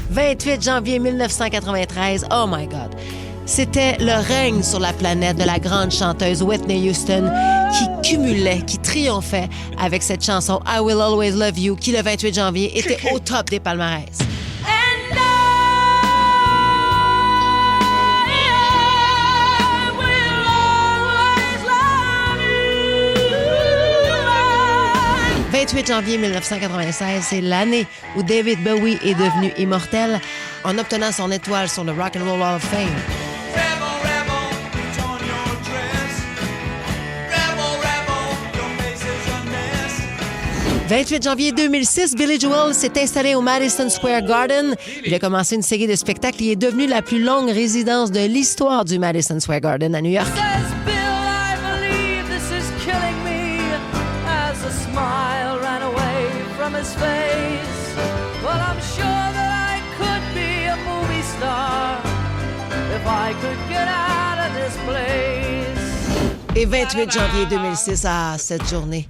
28 janvier 1993, oh my God. C'était le règne sur la planète de la grande chanteuse Whitney Houston qui cumulait, qui triomphait avec cette chanson I Will Always Love You qui, le 28 janvier, était au top des palmarès. Le 28 janvier 1996, c'est l'année où David Bowie est devenu immortel en obtenant son étoile sur le Rock and Roll Hall of Fame. 28 janvier 2006, Billy Joel s'est installé au Madison Square Garden. Il a commencé une série de spectacles et est devenu la plus longue résidence de l'histoire du Madison Square Garden à New York. Et 28 janvier 2006, cette journée,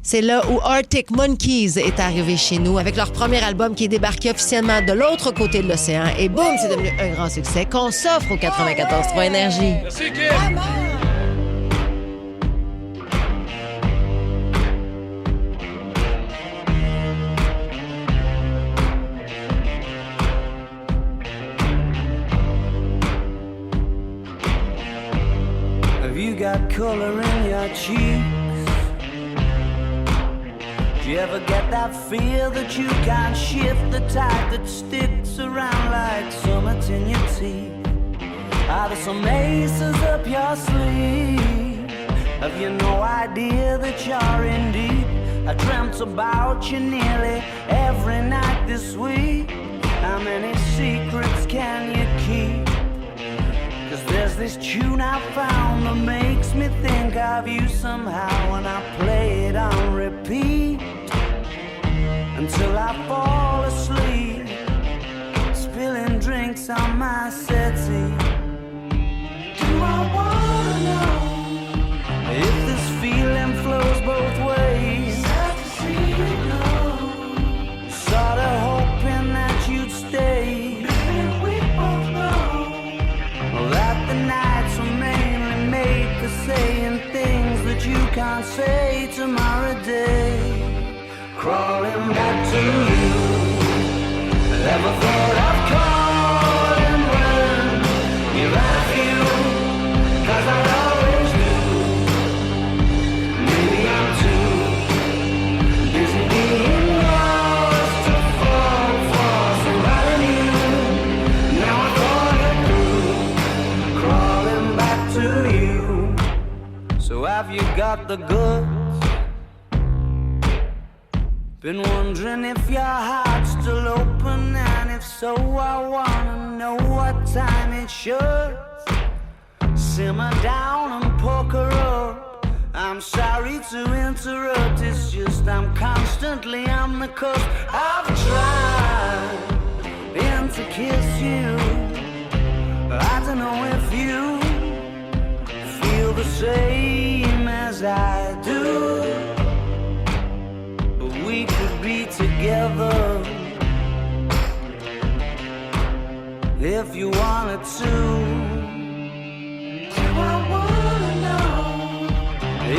c'est là où Arctic Monkeys est arrivé chez nous avec leur premier album qui est débarqué officiellement de l'autre côté de l'océan. Et boum, c'est devenu un grand succès qu'on s'offre au 94.3 Énergie. Merci, Kim. Have you got color in your cheeks? Do you ever get that feel that you can't shift, the tide that sticks around like summits in your teeth? Are there some aces up your sleeve? Have you no idea that you're in deep? I dreamt about you nearly every night this week. How many secrets can you keep? 'Cause there's this tune I found that makes me think of you somehow, and I play it on repeat until I fall asleep, spilling drinks on my settee. Do I wanna know if this feeling flows both ways? Sad to see you go. Sorta hoping that you'd stay. Maybe we both know that the nights were mainly made for saying things that you can't say tomorrow day. Crawling back to you. Never thought I'd calling when you're at you, 'cause I always do. Maybe I'm too busy being lost to fall for somebody new. Now I thought it through, crawling back to you. So have you got the goods? Been wondering if your heart's still open, and if so, I wanna know what time it should. Simmer down and poker up. I'm sorry to interrupt, it's just I'm constantly on the cusp. I've tried been to kiss you. I don't know if you feel the same as I do. We could be together if you wanted to. Do I wanna know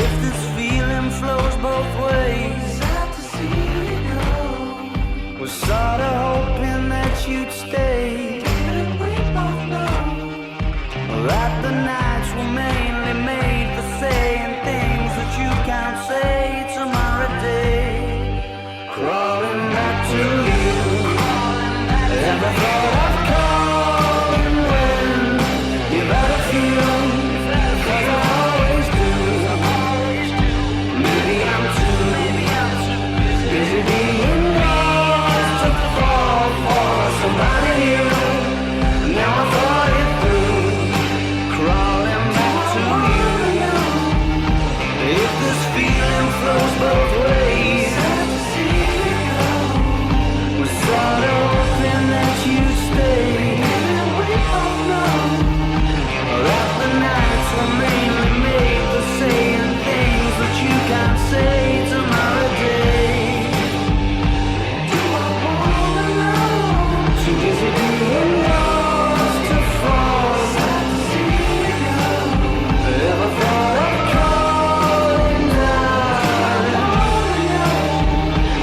if this feeling flows both ways? Sad to see you go. Was sorta hoping that you'd stay. Didn't we both know that the nights were mainly made for saying things that you can't say tomorrow day? Crawling back to you. Never thought I'd call when you're out of you, 'cause I always do. Maybe I'm too busy being lost to fall for somebody new. Now I thought it through, crawling back to you. If this feeling flows both ways, sorta hoping that you'd stay. We both know that the nights were mainly made for saying things that you can't say tomorrow day. Do I wanna know? Too busy being lost to fall. Sad to see you go. Ever thought of calling down?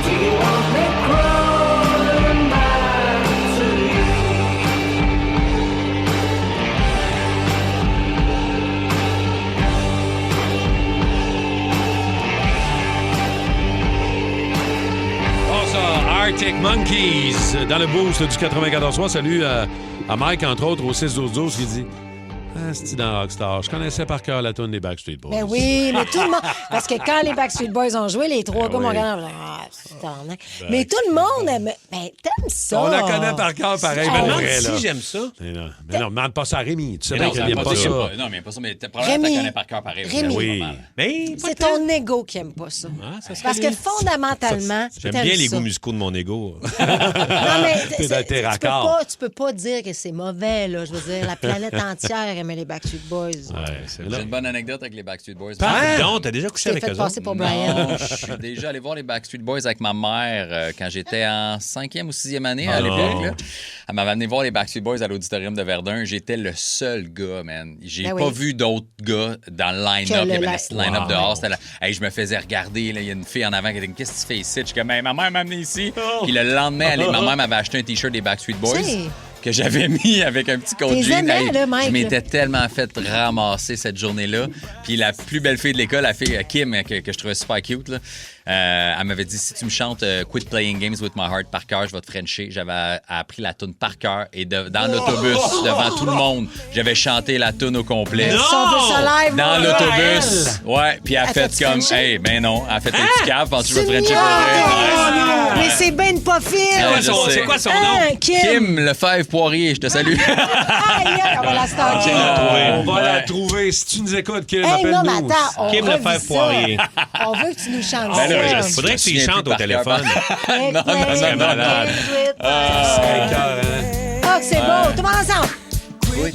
Do you want me crawling back to you? Oh, ça, Arctic Monkeys, dans le boost du 94.3. Salut à Mike, entre autres, au 6-12-12, qui dit... Ah, c'est dans Rockstar. Je connaissais par cœur la tune des Backstreet Boys. Ben oui, mais tout le monde... Parce que quand les Backstreet Boys ont joué, les trois gars m'ont oui. regardé... Ah, c'est tabarnak. Mais tout le monde aime... Ben, t'aimes ça. On la connaît par cœur, pareil, mais vrai, là. Si j'aime ça. Mais non, demande pas ça à Rémi. Tu sais Mais bien non, qu'il n'aime pas ça. Non, mais pas ça, mais probablement tu la connais par cœur pareil. Rémi. Oui. Mais C'est ton ego qui aime pas ça. ça serait Parce que fondamentalement, J'aime t'aimes bien les ça. goûts musicaux de mon ego. Non, mais T'es dans tes raccords. tu peux pas dire que c'est mauvais, là. Je veux dire, la planète entière aimait les Backstreet Boys. J'ai une bonne anecdote avec les Backstreet Boys. Pardon, t'as déjà couché Tu t'es avec fait eux passer autres? pour Brian. Non, je suis déjà allé voir les Backstreet Boys avec ma mère quand j'étais en 5e ou 6e année à Ah l'époque. non. Là. Elle m'avait amené voir les Backstreet Boys à l'auditorium de Verdun. J'étais le seul gars, man. J'ai Ben pas oui. vu d'autres gars dans le line-up. Que Il y avait le le line-up dehors. C'était là. Hey, je me faisais regarder. Là. Il y a une fille en avant qui dit « Qu'est-ce que tu fais ici? » Je suis comme « Ma mère m'a amené ici. » Puis le lendemain, ma mère m'avait acheté un T-shirt des Backstreet Boys. Tu sais. que j'avais mis avec un petit coat T'es jean. aimais, là, Mike, je m'étais là. tellement fait ramasser cette journée-là. Puis la plus belle fille de l'école, la fille Kim, que je trouvais super cute, là, elle m'avait dit, si tu me chantes Quit Playing Games with My Heart par cœur, je vais te frencher. J'avais appris la toune par cœur et dans l'autobus, devant tout le monde, j'avais chanté la toune au complet. Dans l'autobus. Ouais, puis elle a fait comme, hey, ben non, elle a fait un petit cap, penses-tu que je vais te frencher pour vrai? Mais c'est ben pas fine! C'est quoi son nom? Kim Lefebvre-Poirier, je te salue. On va la stalker. On va la trouver. Si tu nous écoutes, Kim, Hey, non, mais appelle-nous. attends, on Kim revit Lefebvre-Poirier. ça. On veut que tu nous chantes Ben là, ça. faudrait que tu y chantes au téléphone. Non, C'est malade. Oh, que c'est beau! Tout le monde ensemble!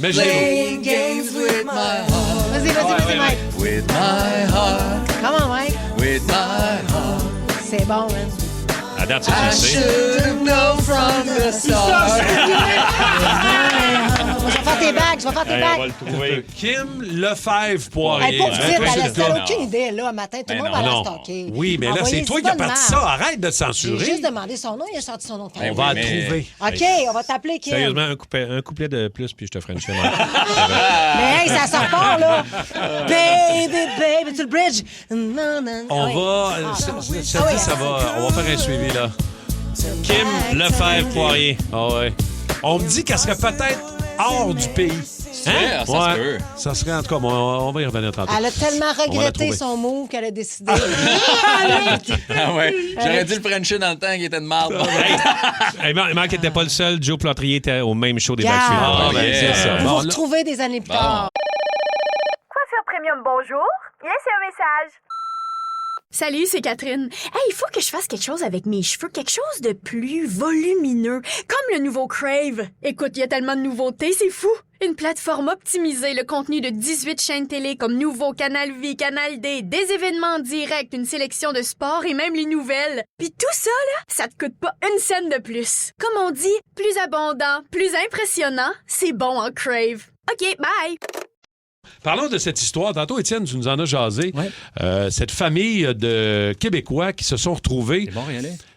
Mais Playing games with my heart. Vas-y, Mike. With my heart. Comment, Mike? With my heart. C'est bon, man. À date, c'est I succès. should know from the start. Je vais faire tes bagues, je vais faire tes Hey, on va bagues. le trouver. Kim Lefebvre-Poirier. Hey, pas vite, Toi, c'est elle le n'a aucune idée, là, un matin. Tout le monde va la stalker. Oui, mais là, c'est Envoyez-y toi qui as bonne parti marde. ça. Arrête de te J'ai censurer. juste demandé son nom, il a sorti son nom de famille. On va le trouver. OK, on va t'appeler Kim. Sérieusement, un couplet de plus, puis je te ferai une chemin. Mais hey, ça sort pas, là. Baby, to the bridge. Non, non. On Oui. va. Ça va. On va faire un suivi, là. Kim Lefebvre-Poirier. Ah ouais. On me dit qu'elle serait peut-être hors du pays. Hein? Ça se peut. Ça serait, en tout cas, on va y revenir tantôt. Elle a tellement On va la regretté trouver. son move qu'elle a décidé. Ah ouais. J'aurais dû le frencher dans le temps qu'il était de marde. Hey, Marc n'était pas le seul. Joe Plâtrier était au même show des Garde. Backstreet Ah, Boys. ben, c'est ça. Vous Bon, vous là- retrouvez des années plus tard. Coiffure Premium, bonjour. Laissez un message. Salut, c'est Catherine. Hey, il faut que je fasse quelque chose avec mes cheveux, quelque chose de plus volumineux, comme le nouveau Crave. Écoute, il y a tellement de nouveautés, c'est fou. Une plateforme optimisée, le contenu de 18 chaînes télé comme Nouveau, Canal Vie, Canal D, des événements en direct, une sélection de sports et même les nouvelles. Puis tout ça, là, ça te coûte pas une scène de plus. Comme on dit, plus abondant, plus impressionnant, c'est bon en Crave. OK, bye! Parlons de cette histoire. Tantôt, Étienne, tu nous en as jasé. Cette famille de Québécois qui se sont retrouvés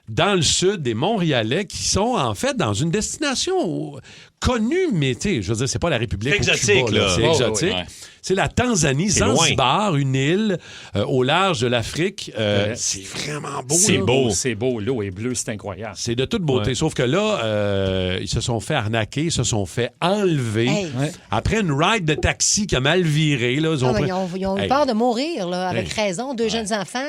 dans le sud, des Montréalais, qui sont en fait dans une destination connue, mais tu sais, je veux dire, c'est pas la République C'est au exotique, Cuba, là. c'est Oh, exotique. ouais. C'est la Tanzanie, C'est loin. Zanzibar, une île au large de l'Afrique. C'est vraiment beau. C'est là. beau. C'est beau, l'eau est bleue, c'est incroyable. C'est de toute beauté. Ouais. Sauf que là, ils se sont fait arnaquer, ils se sont fait enlever. Hey. Ouais. Après une ride de taxi qui a mal viré. Là, Ah, mais ils ont eu Hey. peur de mourir, là, avec Hey. raison. Deux jeunes enfants,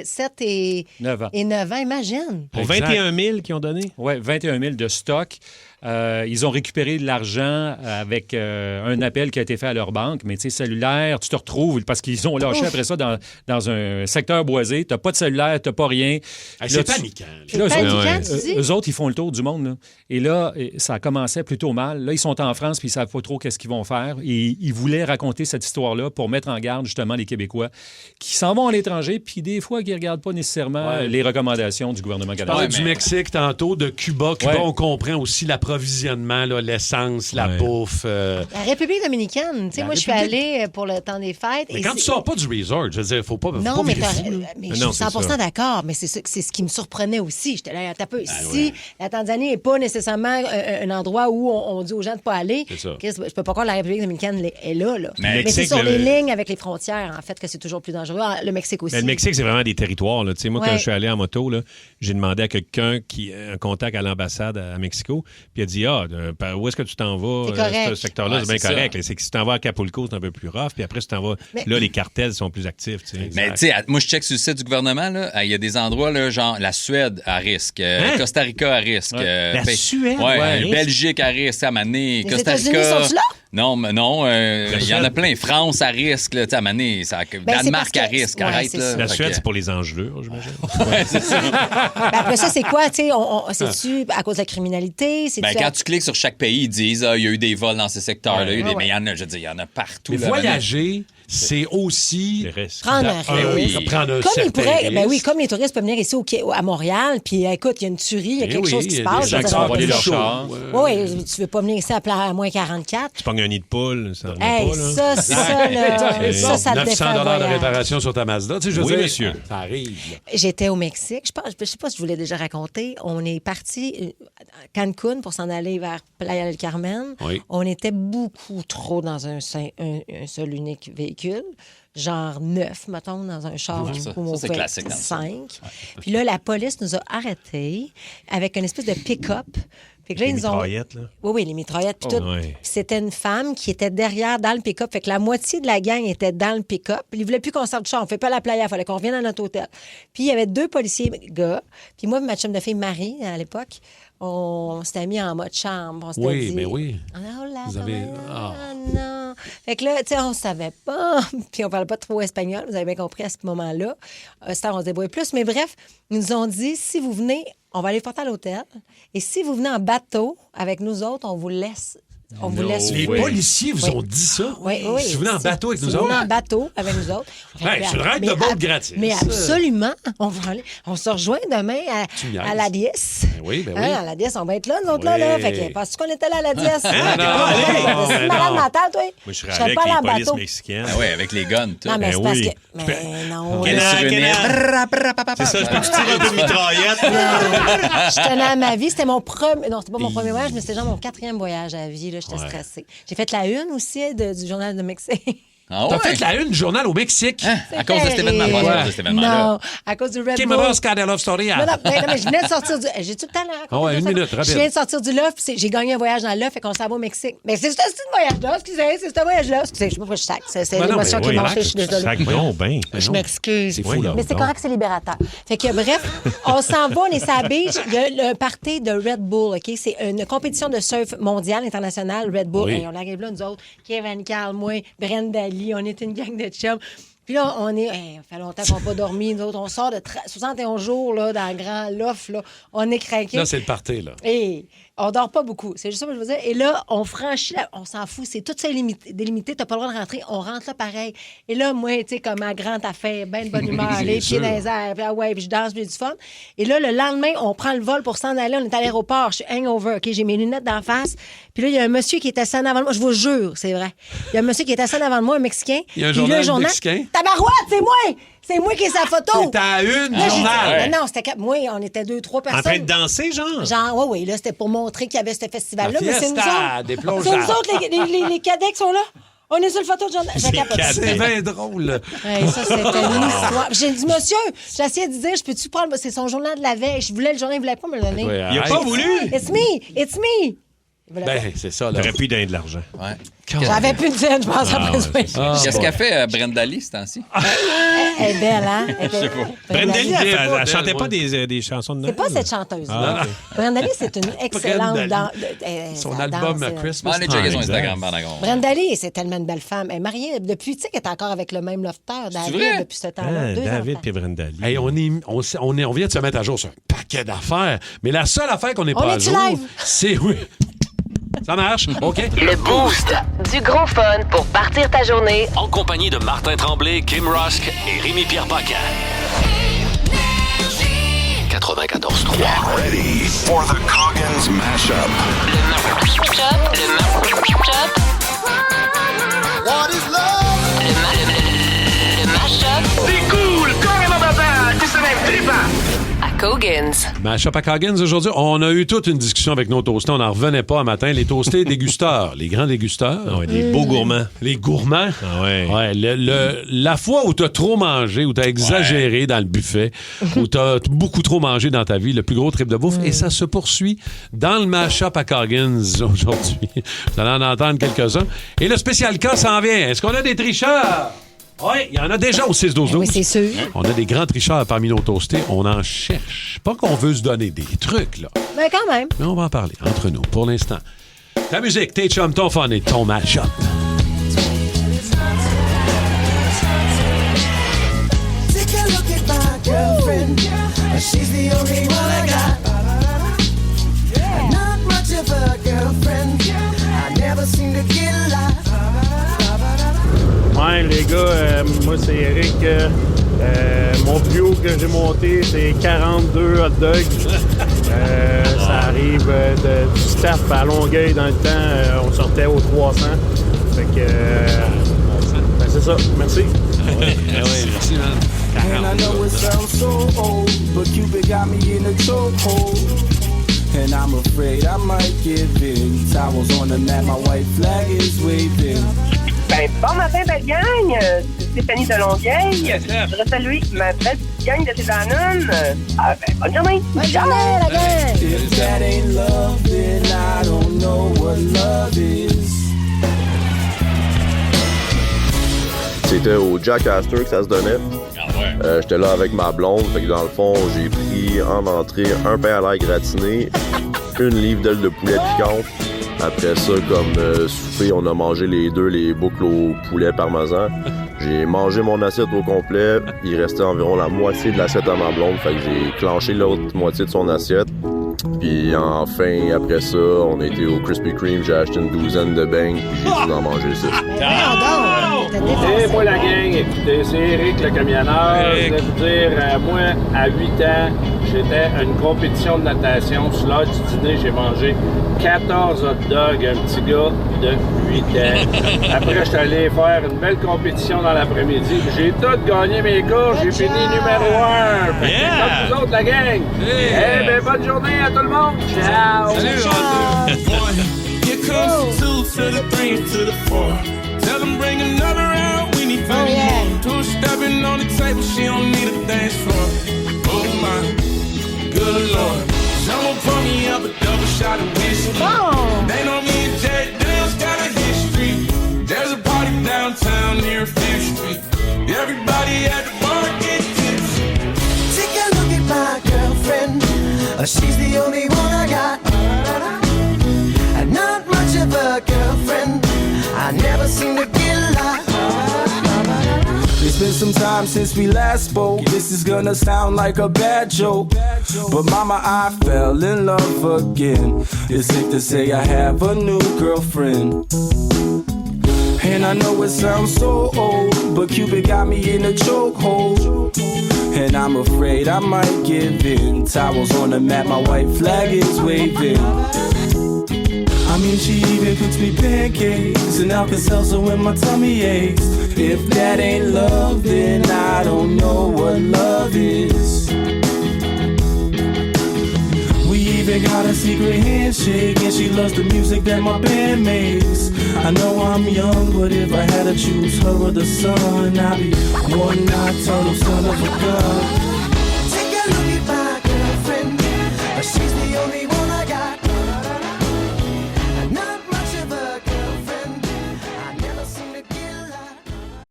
7 et 9 ans. et 9 ans, imagine. Pour Exact. 21 000 qu'ils ont donné. Oui, 21 000 de stock. Ils ont récupéré de l'argent avec un appel qui a été fait à leur banque, mais tu sais, cellulaire, tu te retrouves parce qu'ils ont lâché après ça dans un secteur boisé. T'as pas de cellulaire, t'as pas rien. C'est Là, paniquant. C'est Là, paniquant, tu dis? eux autres, ils font le tour du monde. Là. Et là, ça commençait plutôt mal. Là, ils sont en France puis ils savent pas trop qu'est-ce qu'ils vont faire. Et ils voulaient raconter cette histoire-là pour mettre en garde justement les Québécois qui s'en vont à l'étranger puis des fois qui regardent pas nécessairement les recommandations du gouvernement On canadien. parlait du Mexique tantôt, de Cuba. Cuba, on comprend aussi l'approvisionnement, là, l'essence, la bouffe. La République dominicaine, tu sais, La moi, je suis République- allée pour le temps des fêtes. Mais et quand tu c'est- sors pas du resort, je veux dire, faut pas Non, faut mais, virer fou, là. mais je Non, suis c'est 100 ça. d'accord, mais c'est ce qui me surprenait aussi. J'étais là, un peu. Si la Tanzanie n'est pas nécessairement un endroit où on dit aux gens de ne pas aller, C'est ça. Chris, je peux pas croire que la République dominicaine est là. Mais Mais c'est Mexique, sur le- les lignes avec les frontières, en fait, que c'est toujours plus dangereux. Ah, le Mexique aussi. Mais le Mexique, c'est vraiment des territoires. Là. Tu sais, moi, quand Ouais. je suis allé en moto, là, j'ai demandé à quelqu'un qui a un contact à l'ambassade à Mexico, puis il a dit où est-ce que tu t'en vas? C'est correct. Ce secteur-là, Ouais, c'est bien c'est correct. ça. là. C'est que si tu t'en vas à Acapulco, c'est un peu plus rough, puis après, si tu t'en vas. Mais- Là, les cartels sont plus actifs. Tu sais. Mais tu sais, moi, je check sur le site du gouvernement, là. Il y a des endroits, là, genre la Suède à risque, Costa Rica à risque. La Suède? Ouais, Ouais, à risque. Belgique à risque, à Mané, Les Costa États-Unis Rica. sont-tu là? Non, mais non, il y en Suède. a plein. France à risque, là, tu sais, à Mané, c'est Danemark parce à que- risque, ouais, arrête, c'est là. ça. La Fait Suède, que- c'est pour les engelures, j'imagine. Ouais, c'est ça. Ben, après ça, c'est quoi? Tu sais, c'est-tu à cause de la criminalité? C'est-tu Ben, quand tu cliques sur chaque pays, ils disent il y a eu des vols dans ces secteurs-là. Ouais. Mais il y en a, je veux dire, il y en a partout. Mais là, voyager, c'est aussi Prendre un risque. Prendre un Comme certain il pourrait, risque. ben oui, comme les touristes peuvent venir ici à Montréal, puis écoute, il y a une tuerie, il y a quelque chose qui se passe. Il y a des gens qui sont volés leur char. Oui, tu veux pas venir ici à moins 44. Tu pognes un nid de poule, ça remet Hey, pas, là. ça, ça te défait un $900 de voyage. réparation sur ta Mazda. Tu sais, je veux Oui, dire, monsieur. Ça arrive. J'étais au Mexique. Je sais pas si je vous l'ai déjà raconté. On est parti à Cancun pour s'en aller vers Playa del Carmen. Oui. On était beaucoup trop dans un seul unique véhicule. Genre 9, mettons, dans un char Ouais, où ça, on c'est fait classique dans le 5. Puis là, la police nous a arrêtés avec une espèce de pick-up. Fait que là, Les ils ont... mitraillettes, là. Oui, les mitraillettes. Puis Oh, tout. ouais. Puis c'était une femme qui était derrière dans le pick-up. Fait que la moitié de la gang était dans le pick-up. Ils voulaient plus qu'on sorte du char. On fait pas la playa. Il fallait qu'on revienne à notre hôtel. Puis il y avait 2 policiers gars. Puis moi, ma chum de fille Marie, à l'époque, on s'était mis en mode chambre. On s'était Oui, dit... mais oui. Oh là, Vous avez... ah, non. Fait que là, tu sais, on savait pas. Puis on parlait pas trop espagnol. Vous avez bien compris à ce moment-là. Ça, on se débrouille plus. Mais bref, ils nous ont dit, si vous venez, on va aller porter à l'hôtel. Et si vous venez en bateau avec nous autres, on vous laisse. On vous laisse. Les policiers vous ont dit ça? Oui, oui. Si vous venez en bateau avec nous Si vous autres? venez en bateau avec nous autres. Hey, c'est une règle de boat gratis. Mais absolument. On se rejoint demain à la Diez. Oui, ben oui. À la Diez, on va être là, nous autres, Oui. là. Fait que, penses-tu qu'on était là à la Diez? non, C'est mais malade non. mental, toi. Moi, je serais serais avec pas allée les en polices bateau. mexicaines. Ah oui, avec les guns, tout. Non, mais Ben c'est parce oui. que. Mais non. On est sur une île. C'est ça, je peux te tirer un peu de mitraillette. Je tenais à ma vie. C'était mon premier... Non, c'était pas mon premier voyage, mais c'était genre mon 4e voyage à la vie. Là, j'étais stressée. J'ai fait la une aussi du Journal de Mexique. Ah T'as ouais? fait la une du journal au Mexique. Hein? À cause de cet événement. Pas à cause de cet événement-là. Non, à cause du Red Kim Bull. Rosca de Love Story. Non, mais je venais de sortir du... J'ai tout le temps là. Ah ouais, une minute, rapide. Je viens de sortir du Loft, puis j'ai gagné un voyage dans le Loft, fait qu'on s'en va au Mexique. Mais c'est ce voyage-là, excusez, c'est ce voyage-là. Excusez, je sais pas pourquoi je sac. C'est Ben non, l'émotion mais qui oui, monte, relax. je suis désolée. Sac donc, ben. Je m'excuse. C'est fou, là. Mais c'est correct, c'est libérateur. Fait que, bref, on s'en va, on est sur la beach. Il y a le party de Red Bull, OK? C'est une compétition de surf mondiale, internationale, Red Bull. Oui. Et on arrive là, nous autres, Kevin Carl, moi, Brenda Lee, on est une gang de chums. Puis là, on est... ça fait longtemps qu'on n'a pas dormi, nous autres. On sort de 71 jours, là, dans le grand loft, là. On est craqués. Là, c'est le party, là. Et on dort pas beaucoup. C'est juste ça que je veux dire. Et là, on franchit, on s'en fout. C'est tout ça délimité. T'as pas le droit de rentrer. On rentre là pareil. Et là, moi, tu sais, comme ma grande affaire, ben de bonne humeur, C'est les pieds sûr. dans les airs, puis ouais, puis je danse, puis j'ai du fun. Et là, le lendemain, on prend le vol pour s'en aller. On est à l'aéroport. Je suis hangover, OK? J'ai mes lunettes d'en face. Puis là, il y a un monsieur qui est assis en avant de moi. Je vous jure, c'est vrai. Il y a un monsieur qui est assis en avant de moi, un Mexicain. Il y a un Puis là, journal mexicain? Tabarouette, c'est moi! C'est moi qui ai sa photo. T'es à une Là, j'ai dit- journal. Non, c'était... Moi, on était 2-3 personnes. En train de danser, genre? Genre, oui, là, c'était pour montrer qu'il y avait ce festival-là. La Mais c'est nous fiesta autres. des C'est plongeards. nous autres, les cadets qui sont là. On est sur le photo de John. J'ai capoté. C'est bien drôle. Hey, ça, c'était une histoire. J'ai dit, monsieur, j'ai essayé de dire, je peux-tu prendre. C'est son journal de la veille. Je voulais le journal, il voulait pas me le donner. Ouais, Il a arrête. pas voulu. It's me! It's me! Il voulait Ben, c'est ça, là. T'aurais pu donner de l'argent. Ouais. pas. J'avais plus de scène, je pense, après ça. Qu'est-ce qu'elle fait, Brenda Lee, ce temps-ci? Elle est belle, hein? Je sais pas. Brenda Lee, Lee, elle chantait pas des chansons de C'est Noël? pas cette chanteuse-là. Ah, ok. Brenda Lee, c'est une excellente Brenda dans... Son album Christmas Allez checker son Time. Instagram, Banagon. Brenda Lee, c'est tellement une belle femme. Elle est mariée depuis, tu sais, qu'elle est encore avec le même lofteur, David, vrai? depuis ce temps-là. Ah, 2 David enfants. et Brenda Lee. Hey, on vient de se mettre à jour sur un paquet d'affaires. Mais la seule affaire qu'on n'est On pas à est-tu jour, live? c'est... Oui. Ça marche? OK. Le Boost. Du gros fun pour partir ta journée. En compagnie de Martin Tremblay, Kim Rusk et Rémi-Pierre Paquin. 94.3. Ready for the Coggins mashup. What is love? Le mashup. C'est cool, carrément papa, tu sais même trippant. À Coggins. Mashup à Coggins aujourd'hui. On a eu toute une discussion avec nos toastés. On n'en revenait pas un matin. Les toastés dégusteurs, les grands dégusteurs. Ah ouais, des beaux gourmands. Les gourmands. Ah ouais. Ouais, la fois où tu as trop mangé, où tu as exagéré dans le buffet, où tu as beaucoup trop mangé dans ta vie, le plus gros trip de bouffe, et ça se poursuit dans le mashup à Coggins aujourd'hui. Vous allez en entendre quelques-uns. Et le spécial cas s'en vient. Est-ce qu'on a des tricheurs? Oui, il y en a déjà au 6-12-12. Oui, c'est sûr. On a des grands tricheurs parmi nos toastés. On en cherche. Pas qu'on veut se donner des trucs, là. Mais quand même. Mais on va en parler entre nous pour l'instant. Ta musique, tes chums, ton fun et ton mashup. Take a look at my girlfriend. She's the only one I got. Not much of a girlfriend. I never seem to get a lot. Ouais, les gars, moi, c'est Eric. Mon plus haut que j'ai monté, c'est 42 hot dogs. Ça arrive du staff à Longueuil dans le temps. On sortait aux 300. Fait que... ben, c'est ça. Merci. Oui, merci, man. And I know it sounds so old, but Cupid got me in a chokehold. And I'm afraid I might give in. Towels on the mat, my white flag is waving. Ben, bon matin, belle gang! C'est Stéphanie de Longueuil. Je voudrais saluer ma belle petite gang de Cézanne. Bonne journée! Bonne journée, la gang! If that ain't love, then I don't know what love is. C'était au Jack Astor que ça se donnait. J'étais là avec ma blonde, fait que dans le fond, j'ai pris en entrée un pain à l'ail gratiné, une livre d'ailes de poulet piquante. Après ça, comme souper, on a mangé les boucles au poulet parmesan. J'ai mangé mon assiette au complet. Il restait environ la moitié de l'assiette à ma blonde, fait que j'ai clenché l'autre moitié de son assiette. Puis enfin, après ça, on a été au Krispy Kreme, j'ai acheté une douzaine de beignes, puis j'ai fini d'en manger ça. Et moi, la gang, écoutez, c'est Eric, le camionneur. Je voulais vous dire, moi, à 8 ans, j'étais à une compétition de natation. Sur l'âge du dîner, j'ai mangé 14 hot dogs, un petit gars de 8 ans. Après, je suis allé faire une belle compétition dans l'après-midi. J'ai tout gagné mes courses, j'ai fini numéro 1. Fait que comme vous autres, la gang. Eh bien, bonne journée à tout le monde. Ciao. Salut, here comes the 2 to the 3 to the 4. Tell them bring another round, we need 30 more. 2 stepping on the table, she don't need a dance floor. Oh my, good Lord. Someone pour me up a double shot of whiskey. They know me and Jay Dale's got a history. There's a party downtown near Fifth Street. Everybody at the bar get tipsy. Take a look at my girlfriend. She's the only one I got. And not much of a girlfriend. I never seem to get a lot. It's been some time since we last spoke. This is gonna sound like a bad joke, but mama, I fell in love again. It's safe to say I have a new girlfriend. And I know it sounds so old, but Cupid got me in a chokehold. And I'm afraid I might give in. Towels on the mat, my white flag is waving. I mean, she even cooks me pancakes and Alka-Seltzer when my tummy aches. If that ain't love, then I don't know what love is. We even got a secret handshake, and she loves the music that my band makes. I know I'm young, but if I had to choose her or the sun, I'd be one nocturnal son of a gun. Take a look at my girlfriend. She's the only one I got.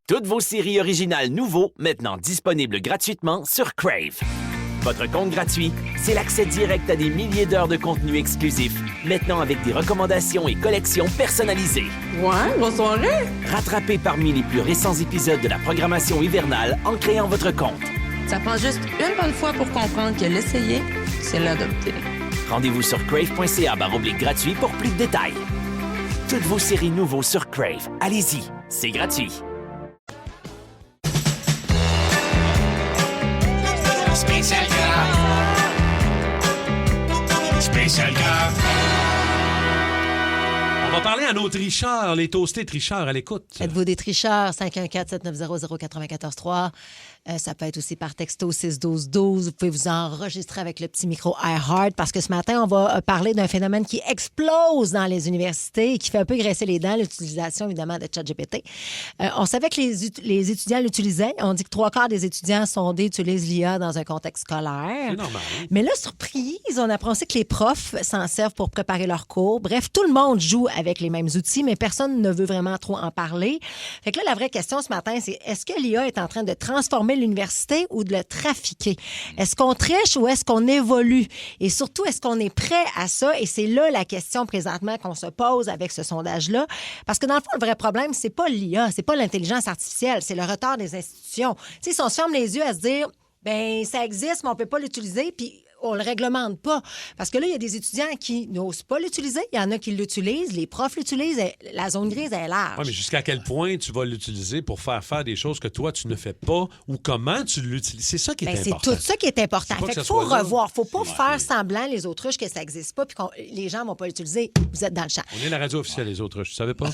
Toutes vos séries originales nouveaux, maintenant disponibles gratuitement sur Crave. Votre compte gratuit, c'est l'accès direct à des milliers d'heures de contenu exclusif, maintenant avec des recommandations et collections personnalisées. Ouais, bonne soirée! Rattrapez parmi les plus récents épisodes de la programmation hivernale en créant votre compte. Ça prend juste une bonne fois pour comprendre que l'essayer, c'est l'adopter. Rendez-vous sur crave.ca/gratuit pour plus de détails. Toutes vos séries nouveaux sur Crave. Allez-y, c'est gratuit. Spécial gars. Spécial gars. On va parler à nos tricheurs, les toastés tricheurs à l'écoute. Êtes-vous des tricheurs? 514-7900-943. Ça peut être aussi par texto 61212. Vous pouvez vous enregistrer avec le petit micro iHeart parce que ce matin, on va parler d'un phénomène qui explose dans les universités et qui fait un peu graisser les dents, l'utilisation évidemment de ChatGPT. On savait que les étudiants l'utilisaient. On dit que 3/4 des étudiants sondés utilisent l'IA dans un contexte scolaire. C'est normal. Hein? Mais là, surprise, on apprend aussi que les profs s'en servent pour préparer leurs cours. Bref, tout le monde joue avec les mêmes outils, mais personne ne veut vraiment trop en parler. Fait que là, la vraie question ce matin, c'est est-ce que l'IA est en train de transformer l'université ou de le trafiquer? Est-ce qu'on triche ou est-ce qu'on évolue? Et surtout, est-ce qu'on est prêt à ça? Et c'est là la question présentement qu'on se pose avec ce sondage-là. Parce que dans le fond, le vrai problème, c'est pas l'IA, c'est pas l'intelligence artificielle, c'est le retard des institutions. Tu sais, si on se ferme les yeux à se dire, ben ça existe, mais on peut pas l'utiliser, puis on le réglemente pas. Parce que là, il y a des étudiants qui n'osent pas l'utiliser. Il y en a qui l'utilisent. Les profs l'utilisent. La zone grise, elle est large. Oui, mais jusqu'à quel point tu vas l'utiliser pour faire des choses que toi, tu ne fais pas ou comment tu l'utilises? C'est ça qui est important. C'est tout ça qui est important. Faut pas Fait que qu'il ça faut soit là. revoir. Faut pas faire semblant, les autruches, que ça n'existe pas puis que les gens vont pas l'utiliser. Vous êtes dans le champ. On est la radio officielle des autruches, tu savais pas?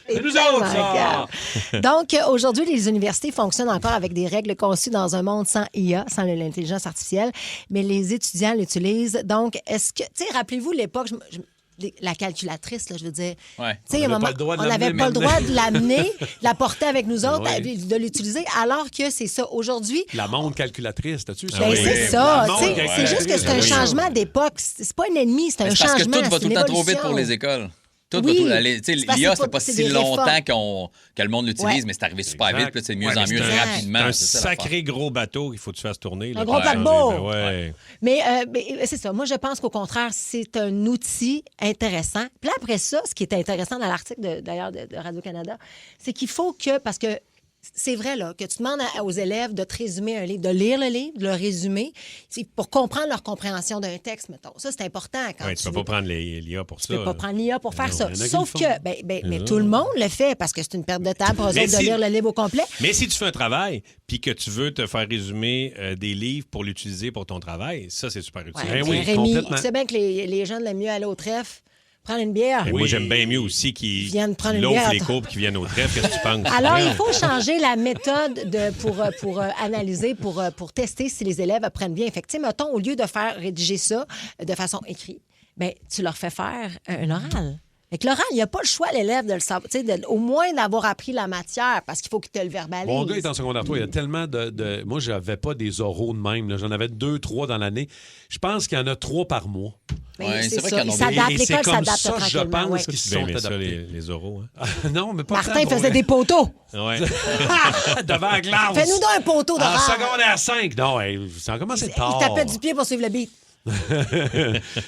C'est nous autres, ça! cave. Donc, aujourd'hui, les universités fonctionnent encore avec des règles conçues dans un monde sans IA, sans l'intelligence artificielle, mais les étudiants l'utilisent. Donc, est-ce que, tu sais, rappelez-vous l'époque, la calculatrice, là, je veux dire. Ouais. Tu sais, On n'avait pas le droit de l'amener, de la porter avec nous autres, Oui. de l'utiliser, alors que c'est ça. Aujourd'hui, La montre calculatrice, t'as-tu ça? ben, c'est ça. La Tu sais, montre c'est juste que c'est un calculatrice. changement d'époque. C'est pas un ennemi, c'est un C'est parce que changement. tout va c'est tout le une temps trop vite évolution. pour les écoles. Tout Oui. va tout aller. Tu sais, C'est parce l'IA, que ça fait pas c'est si des longtemps réformes. que le monde l'utilise, Ouais. mais c'est arrivé super Exact. vite. Puis là, c'est de mieux Ouais, en mais mieux c'est rapidement. un c'est ça, l'affaire. sacré gros bateau qu'il faut que tu fasses tourner. là, Un pour gros changer. paquebot. Ben ouais. Mais c'est ça. Moi, je pense qu'au contraire, c'est un outil intéressant. Puis là, après ça, ce qui est intéressant dans l'article, d'ailleurs, de Radio-Canada, c'est qu'il faut que, parce que c'est vrai, là, que tu demandes aux élèves de te résumer un livre, de lire le livre, de le résumer, c'est pour comprendre leur compréhension d'un texte, mettons. Ça, c'est important. Quand Ouais, tu peux pas prendre l'IA pour ça. Tu peux pas prendre l'IA pour faire Non, ça. il y en a qui Sauf le font. que, mais tout le monde le fait parce que c'est une perte de temps pour eux Mais autres de si- lire le livre au complet. Mais si tu fais un travail puis que tu veux te faire résumer des livres pour l'utiliser pour ton travail, ça, c'est super utile. Ouais, mais Rémi, tu sais bien que les jeunes l'aiment mieux aller au trèfle, prendre une bière. Et moi, j'aime bien mieux aussi qu'ils Viennent prendre une l'offrent bière. les cours et qu'ils viennent au trèfle. Qu'est-ce que tu penses? Alors, il faut changer la méthode pour analyser, pour tester si les élèves apprennent bien. Fait que, tu sais, mettons, au lieu de faire rédiger ça de façon écrite, ben, tu leur fais faire un oral. Fait que l'oral, il n'y a pas le choix, l'élève, de le savoir. Tu sais, au moins d'avoir appris la matière parce qu'il faut qu'il te le verbalise. Mon gars est en secondaire 3. Il y a tellement de... Moi, je n'avais pas des oraux de même. là. J'en avais 2, 3 dans l'année. Je pense qu'il y en a 3 par mois. Mais Ouais, c'est c'est vrai ça. qu'il y en a Ils s'adaptent, Et c'est l'école comme s'adapte ça, je tranquillement. pense ouais. qu'ils se Tu sont aimais ça, adaptés. les oraux. Hein? Non, mais pas Martin tant pour faisait vrai. des poteaux. Ouais. Devant la glace. Fais-nous donc un poteau En d'oral. secondaire 5. Non, hey, ça a commencé tard. Il tapait du pied pour suivre le beat.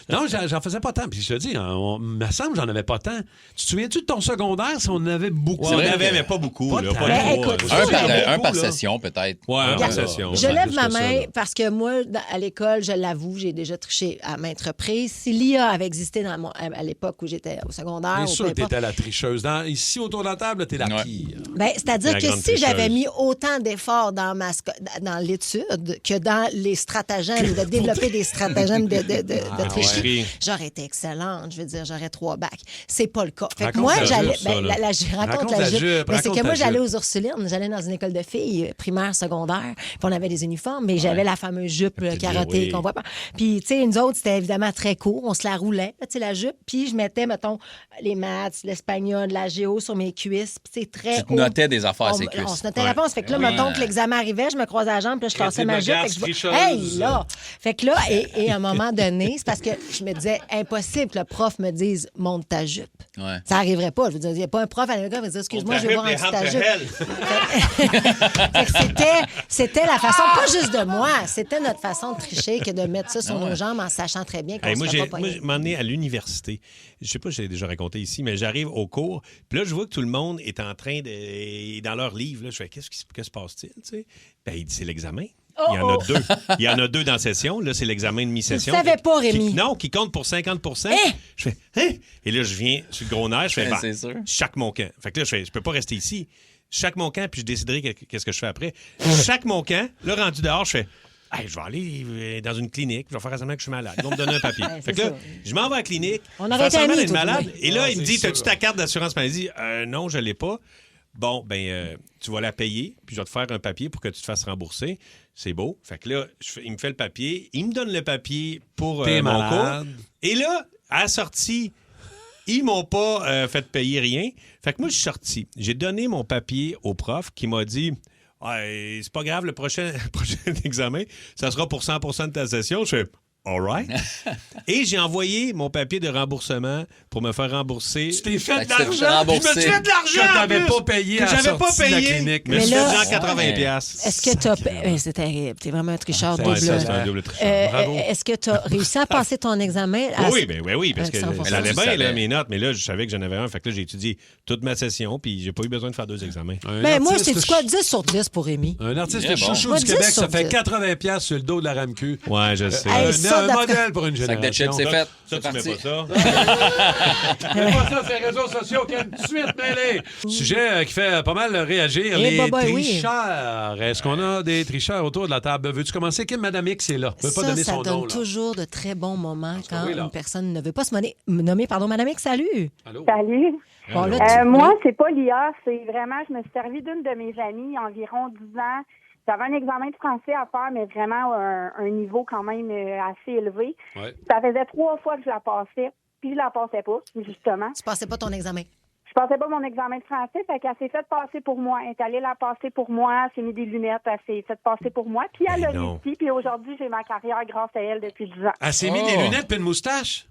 Non, j'en faisais pas tant. Puis je te dis, il me semble que j'en avais pas tant. Tu te souviens-tu de ton secondaire si on en avait beaucoup? Ouais, on avait, mais pas beaucoup. Pas là, tant. pas Ben, trop, écoute, Un par là. session, peut-être. Ouais, un par session. Je Ouais, lève plus ma que ça, main là. parce que moi, à l'école, je l'avoue, j'ai déjà triché à maintes reprises. Si l'IA avait existé à l'époque où j'étais au secondaire, Bien ou sûr peu que tu importe, étais la tricheuse. Ici, autour de la table, tu es la Ouais. pire. ben, c'est-à-dire La que grande si j'avais tricheuse. mis autant d'efforts dans l'étude que dans les stratagèmes, de développer des stratagèmes de tricherie, ouais. j'aurais été excellente. Je veux dire, j'aurais 3 bacs. C'est pas le cas. Fait que Raconte moi, la j'allais. jupe, ça, là. Je raconte Raconte la la jupe. jupe, Mais c'est que raconte moi, ta j'allais jupe. aux Ursulines. J'allais dans une école de filles, primaire, secondaire. Puis on avait des uniformes, mais j'avais la fameuse jupe carottée oui. qu'on voit pas. Puis, tu sais, nous autres, c'était évidemment très court. On se la roulait, tu sais, la jupe. Puis je mettais, mettons, les maths, l'espagnol, la géo sur mes cuisses. Puis c'est très Tu te haut. notais des affaires à On- ses cuisses. On se notait la réponse. Fait que là, Oui. mettons que l'examen arrivait, je me croisais la jambe, puis là, je tassais ma jupe. Fait que je tricheuse. Hey, là! Fait que là, et à un moment donné, c'est parce que je me disais, impossible que le prof me dise, monte ta jupe. Ouais. Ça n'arriverait pas. Je veux dire, il n'y a pas un prof à l'école qui va dire, excuse-moi, je vais voir en dessous de ta jupe. Fait que c'était la façon, pas juste de moi, c'était notre façon de tricher que de mettre ça sur nos jambes en sachant très bien qu'on Hey, ne moi, serait j'ai pas moi, pogné. je m'en ai à l'université. Je sais pas si j'ai déjà raconté ici, mais j'arrive au cours. Puis là, je vois que tout le monde est en train de. est dans leur livre. Là. Je fais, que se passe-t-il? Tu sais? Ben, il dit, c'est l'examen. Il y en a 2. Il y en a 2 dans la session. Là, c'est l'examen de mi-session. Tu le savais pas, Rémi. Non, qui compte pour 50 Je fais, hein? Et là, je viens sur le gros nerf. Je fais, Ouais, bah, c'est sûr. chaque mon camp. Fait que là, je fais, je peux pas rester ici. Chaque mon camp, puis je déciderai qu'est-ce que je fais après. Chaque mon camp, là, rendu dehors, je fais, hey, je vais aller dans une clinique, je vais faire semblant que je suis malade. Ils vont me donner un papier. Ouais, fait c'est que là, ça. je m'en vais à la clinique. On je aurait fais été semblant amis, d'être toi, malade. toi. Et là, Ah, il me c'est dit, t'as-tu sûr. ta carte d'assurance maladie? Non, je l'ai pas. Bon, ben, tu vas la payer, puis je vais te faire un papier pour que tu te fasses rembourser. C'est beau. Fait que là, il me fait le papier. Il me donne le papier pour T'es mon malade. cours. Et là, à la sortie, ils m'ont pas fait payer rien. Fait que moi, je suis sorti. J'ai donné mon papier au prof qui m'a dit, ouais, c'est pas grave, le prochain examen, ça sera pour 100 de ta session. Je fais, all right. Et j'ai envoyé mon papier de remboursement pour me faire rembourser. Tu t'es fait de Fait que tu t'es fait l'argent. rembourser. Je me suis fait de l'argent. Que t'avais pas payé à la j'avais pas sortie de la payé. clinique. Mais je suis là- fait 80$. Est-ce que tu as. C'est terrible. T'es vraiment un tricheur double. Ouais, ça, c'est un double tricheur. Bravo. Est-ce que tu as réussi à passer ton examen? Oui, parce que 100%. ça allait Tu bien, savais. là, mes notes, mais là, je savais que j'en avais un. Fait que là, j'ai étudié toute ma session, puis j'ai pas eu besoin de faire 2 examens. Ben, moi, c'est quoi? 10 sur 10 pour Rémi. Un artiste Bien bon. chouchou Moi, du 10 Québec, sur ça fait 10. 80$ sur le dos de la RAMQ. Ouais, je sais. Hey, ça, Un d'après- modèle pour une Sac de génération. chips, c'est fait. Ça, C'est tu mets parti. pas ça. Fais pas ça sur les réseaux sociaux, Ken, tout de suite mêlé. Sujet qui fait pas mal réagir, Eh, les bye-bye, oui. tricheurs. Est-ce qu'on a des tricheurs autour de la table? Veux-tu commencer? Kim, Madame X est là. Je veux pas donner Ça son donne nom. Là. toujours de très bons moments quand oui, là. une personne ne veut pas se nommer. Pardon, Madame X, salut. Allô? Salut. Bon, là, Moi, c'est pas l'IA, c'est vraiment, je me suis servi d'une de mes amies, environ 10 ans. J'avais un examen de français à faire, mais vraiment un niveau quand même assez élevé. Ouais. Ça faisait 3 fois que je la passais, puis je la passais pas, justement. Tu passais pas ton examen. Je passais pas mon examen de français, fait qu'elle s'est fait passer pour moi. Elle est allée la passer pour moi, elle s'est mis des lunettes, elle s'est fait passer pour moi, puis elle a non. réussi, puis aujourd'hui, j'ai ma carrière grâce à elle depuis 10 ans. Elle s'est mis des lunettes et une moustache?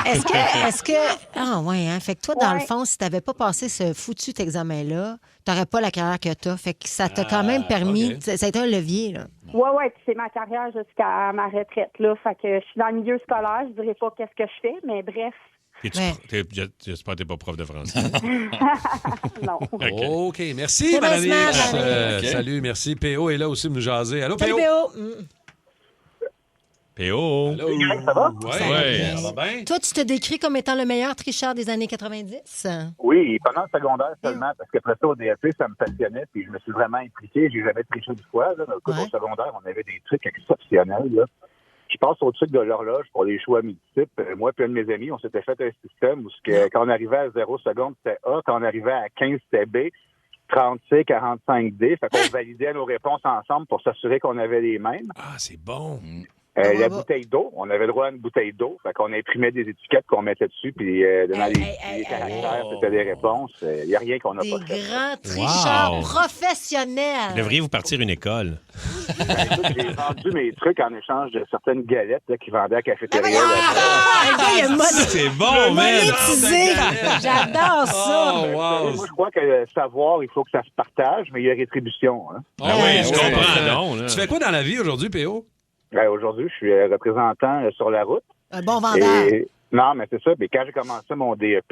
Est-ce que. Ah, ouais, hein. Fait que toi, dans Ouais. le fond, si t'avais pas passé ce foutu examen-là, t'aurais pas la carrière que t'as. Fait que ça t'a quand même permis. ok. Ça a été un levier, là. Ouais, puis c'est ma carrière jusqu'à ma retraite, là. Fait que je suis dans le milieu scolaire, je dirais pas qu'est-ce que je fais, mais bref. J'espère que t'es pas prof de français. Non. OK, merci, C'est Madame bien X. smart, Madame X. Salut, merci. PO est là aussi pour nous jaser. Allô, Salut, PO? P.O. P.O. Allô? Ça va? Ouais, ça va bien? Toi, tu te décris comme étant le meilleur tricheur des années 90? Oui, pendant le secondaire seulement, parce qu'après ça, au DAP, ça me passionnait, puis je me suis vraiment impliqué. J'ai jamais triché une fois. Là. Au secondaire, on avait des trucs exceptionnels. Là. Je passe au truc de l'horloge pour les choix multiples. Moi et un de mes amis, on s'était fait un système où quand on arrivait à 0 secondes, c'était A. Quand on arrivait à 15, c'était B. 30C, 45D. Fait qu'on validait nos réponses ensemble pour s'assurer qu'on avait les mêmes. Ah, c'est bon. La bouteille d'eau, on avait le droit à une bouteille d'eau. Fait qu'on imprimait des étiquettes qu'on mettait dessus, puis dans les caractères, c'était des réponses. Il n'y a rien qu'on n'a Des pas fait. grands tricheurs Wow. professionnels. Vous devriez vous partir une école. Écoute, j'ai vendu mes trucs en échange de certaines galettes là, qu'ils vendaient à la cafétéria. Le gars, il a C'est bon, man. monétisé. J'adore ça. Oh, wow. Moi, je crois que le savoir, il faut que ça se partage, mais il y a rétribution. Hein. Ah oui, je comprends. Non, là. Tu fais quoi dans la vie aujourd'hui, PO? Aujourd'hui, je suis représentant sur la route. Un bon vendeur. Non, mais c'est ça. Mais quand j'ai commencé mon DEP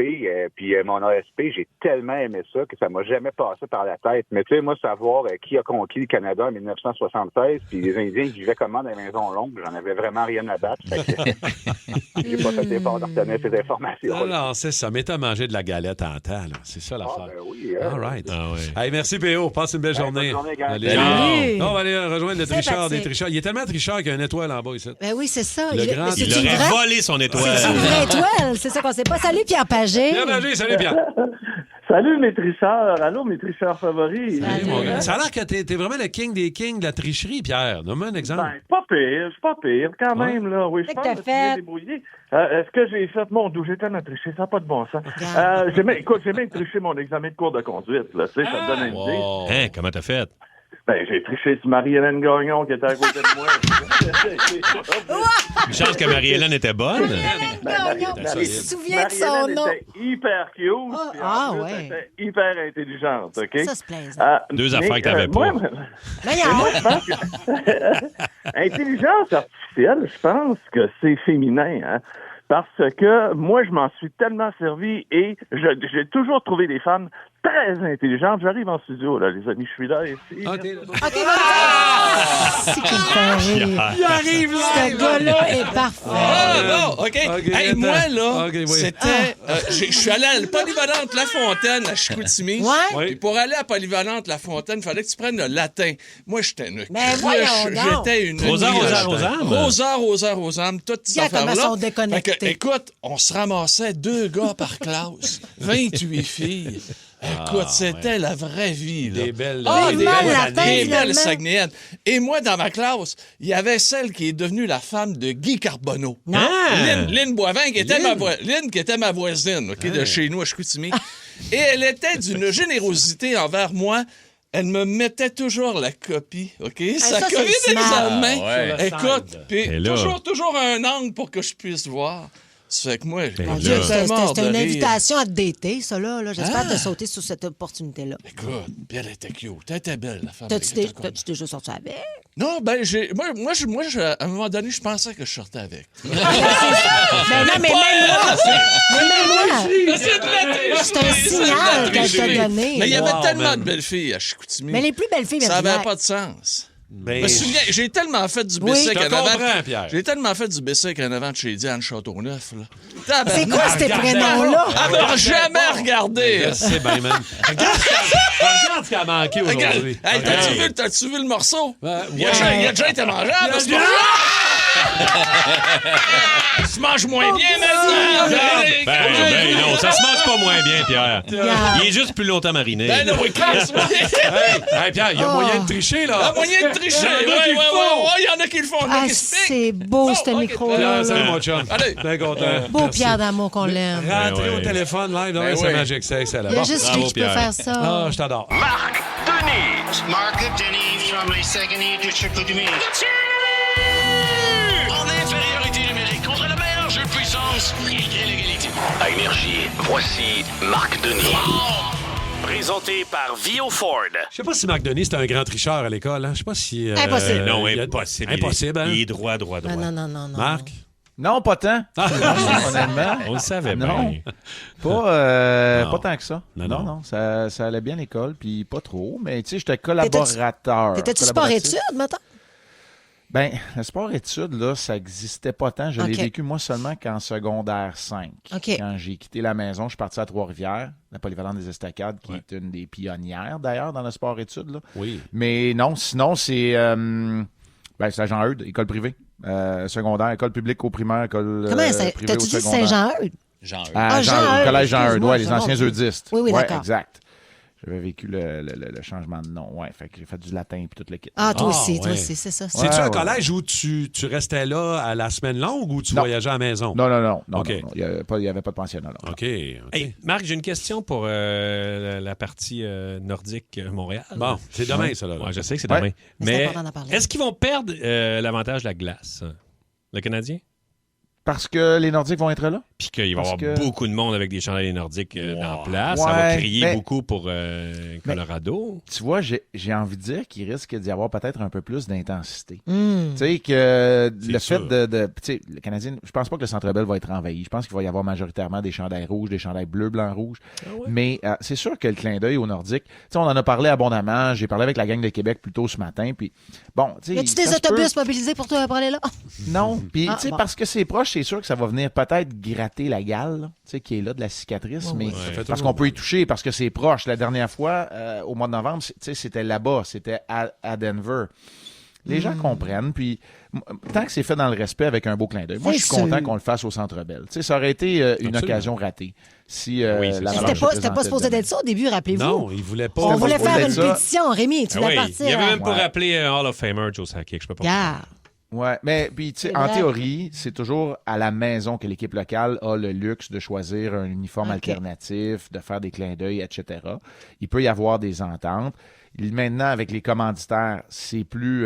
puis mon ASP, j'ai tellement aimé ça que ça m'a jamais passé par la tête. Mais tu sais, moi, savoir qui a conquis le Canada en 1976, puis les Indiens qui vivaient comment dans les maisons longues, j'en avais vraiment rien à battre. Fait que j'ai pas fait l'effort de retenir ces informations. Non, c'est ça. Mais t'as mangé de la galette en temps, là. C'est ça l'affaire. Oui, All right. Ah ouais. Hey, merci, PO. Passe une belle journée. bonne journée, gars. Allez, Salut. on va aller rejoindre le tricheur Sympathique. des tricheurs. Il est tellement tricheur qu'il y a une étoile en bas ici. Ben oui, c'est ça. Le grand- mais c'est Il une aurait vraie... volé son étoile. C'est une vraie étoile. C'est ça qu'on sait pas. Salut, Pierre Pagé. Pierre Pagé, salut, Pierre. Salut mes tricheurs. Allô mes tricheurs favoris. Salut, mon gars. Ça a l'air que t'es vraiment le king des kings de la tricherie, Pierre. Donne-moi un exemple. Ben, c'est pas pire quand même, là. Oui, je Qu'est-ce pense que que t'as je suis bien fait? débrouillé. Est-ce que j'ai fait mon dos? J'ai tellement triché, ça n'a pas de bon sens. J'ai même triché mon examen de cours de conduite, là. Tu sais, ça te donne une idée. Wow. Hein, comment t'as fait? Ben, j'ai triché sur Marie-Hélène Gagnon qui était à côté de moi. Une chance que Marie-Hélène était bonne. Il se souvient de son nom. était hyper cute. puis en plus, ouais. elle était hyper intelligente, OK? Ça, c'est plaisant. Deux affaires que t'avais pas. Moi, je pense que intelligence artificielle, je pense que c'est féminin, hein? Parce que moi, je m'en suis tellement servi et j'ai toujours trouvé des femmes très intelligentes. J'arrive en studio, là, les amis, je suis là ici. OK, là. C'est qu'il me fait rire. Il arrive là. Ce gars-là est parfait. Ah, bon, OK. OK, Hey, attends. moi, là, OK, oui. c'était... je suis allé à la polyvalente La Fontaine à Chicoutimi. Ouais. Puis pour aller à polyvalente La Fontaine, il fallait que tu prennes le latin. Moi, j'étais une voyons donc. J'étais une... Rosard, niche. Rosard, Rosard, toutes ces Regarde comment affaires-là. sont déconnectés. Fait que, écoute, on se ramassait 2 gars par classe, 28 filles. Écoute, c'était la vraie vie, là. Des belles... Ah, Vivement le latin, des finalement. belles Saguenayennes. Et moi, dans ma classe, il y avait celle qui est devenue la femme de Guy Carbonneau. Lynn Boivin, qui était Lynn, qui était ma voisine, OK, de chez nous à Chicoutimi. Et elle était d'une générosité envers moi elle me mettait toujours la copie, OK? ça, Sa c'est copie smart. d'examen. Ah, ouais. Écoute, puis Et là- toujours un angle pour que je puisse voir. Ça fait que moi, Mon là- Dieu, mort c'était de une rire. invitation à te dater, ça, là. J'espère Ah. te sauter sur cette opportunité-là. Écoute, puis elle était cute. Elle était belle, la femme. T'as-tu Elle était t'as-tu déjà sorti avec? Non, ben, moi, à un moment donné, je pensais que je sortais avec. Ben non, mais même moi! Mais même moi! C'est de la tricherie, C'est un signal de la qu'elle t'a tricherie. donné. Mais il y avait Wow, tellement man. de belles filles à Chicoutimi. Mais les plus belles filles, Ça Marie-Pierre. n'avait pas de sens. Ben, Je me souviens, j'ai tellement fait du Oui. bicycle Je te en avant. comprends, Pierre. J'ai tellement fait du bicycle en avant de chez Diane Châteauneuf. Là. C'est quoi ces prénoms-là? Elle m'a jamais regardé. Je sais bien, man. Regarde ce qu'elle a manqué Regarde, aujourd'hui. hey, t'as-tu vu le morceau? Il a déjà été mangeable. Il a- Tu manges moins bien maintenant. Ben non, ça se mange pas moins bien, Pierre. Il est juste plus longtemps mariné. Ben non, oui, clairement. Hey, Pierre, il y a moyen de tricher, Il y là. a moyen de tricher. Il y en a qui le font. Il y en a qui le font. Il y en a Ah, qui se piquent. c'est beau, ce ok. micro-là. Pierre, salut, là. mon chum. Allez. Bien content. Beau Merci. Pierre d'amour qu'on l'aime. Rentrer Ben au ouais. téléphone live, Ben c'est ouais. magique, c'est excellent. Il y a Bon. juste bravo, lui qui peut Pierre. faire ça. Ah, je t'adore. Marc Denis. Marc Denis from les Saguenay de Chicoutimi. En infériorité numérique contre le meilleur jeu de puissance et l'égalité. À Énergie, voici Marc Denis. Présenté par Vio Ford. Je sais pas si Marc Denis, c'était un grand tricheur à l'école. Hein? Je sais pas si... Impossible. Non, il y a- impossible. Impossible, hein? Il est droit. Non. Marc? Non, pas tant. Honnêtement. On le savait Non. bien. Pas, Non. pas tant que ça. Non, Non, non. non. Ça allait bien à l'école, puis pas trop. Mais tu sais, j'étais collaborateur. T'étais-tu collaboratif. sport-études, maintenant? Ben, le sport-études, là, ça n'existait pas tant. Je l'ai OK. vécu, moi, seulement qu'en secondaire 5. OK. Quand j'ai quitté la maison, je suis parti à Trois-Rivières, la polyvalente des Estacades, qui est une des pionnières, d'ailleurs, dans le sport-études. Là. Oui. Mais non, sinon, c'est c'est à Jean-Eudes, école privée. Secondaire, école publique au primaire, école Comment privée au t'as-tu dit secondaire. Saint-Jean-Eudes? Jean-Eudes. À Ah, Jean-Eudes, Jean-Eudes, collège Jean-Eudes, excuse-moi, ouais, les c'est anciens bon. eudistes. Oui, Ouais, d'accord. exact. J'avais vécu le changement de nom, ouais. Fait que j'ai fait du latin et tout le kit. Ah, toi Ah, aussi, ouais. c'est ça. C'est-tu Ouais, un ouais. collège où tu restais là à la semaine longue ou tu Non. voyageais à la maison? Non. OK. Non. Il n'y avait pas de pensionnat, là. OK. Hey, Marc, j'ai une question pour la partie nordique Montréal. Bon, c'est demain, ça, là. Ouais, je sais que c'est Ouais. demain. Mais c'est Mais important d'en parler. est-ce qu'ils vont perdre l'avantage de la glace, le Canadien? Parce que les Nordiques vont être là? Puis qu'il va y Parce avoir que- beaucoup de monde avec des chandails nordiques en place. Ouais, Ça va crier mais- beaucoup pour Colorado. Tu vois, j'ai envie de dire qu'il risque d'y avoir peut-être un peu plus d'intensité. Hmm. Tu sais, que C'est le sûr. fait de tu sais, le Canadien, je pense pas que le Centre Bell va être envahi. Je pense qu'il va y avoir majoritairement des chandails rouges, des chandails bleus, blancs, rouges. Mais c'est sûr que le clin d'œil aux Nordiques, tu sais, on en a parlé abondamment. J'ai parlé avec la gang de Québec plus tôt ce matin. Puis, bon, tu sais. Y a-tu des ça se peut- autobus mobilisés pour toi pour aller là? Non. Puis, Ah, tu sais, bon. parce que c'est proche, c'est sûr que ça va venir peut-être gratter la gale, là, tu sais, qui est là de la cicatrice. Ouais, mais ouais. Ça fait parce toujours qu'on peut y toucher, parce que c'est proche. La dernière fois, au mois de novembre, tu sais, c'était là-bas, c'était à Denver. Les gens comprennent, puis tant que c'est fait dans le respect avec un beau clin d'œil. Moi, je suis C'est content sûr. qu'on le fasse au Centre Bell. Tu sais, ça aurait été une Absolument. occasion ratée si Oui, c'est la ça. Avalanche C'était pas se supposé présentait d'être ça au début, rappelez-vous. Non, il voulait pas. On voulait supposé faire d'être une ça. pétition, Rémi, tu Ah voulais oui, partir. il avait hein? même pas Ouais. rappelé un Hall of Famer, Joe Sakic, je peux pas Regarde. Ouais, mais puis tu sais, C'est en vrai. théorie, c'est toujours à la maison que l'équipe locale a le luxe de choisir un uniforme OK. alternatif, de faire des clins d'œil, etc. Il peut y avoir des ententes. Maintenant, avec les commanditaires, c'est plus,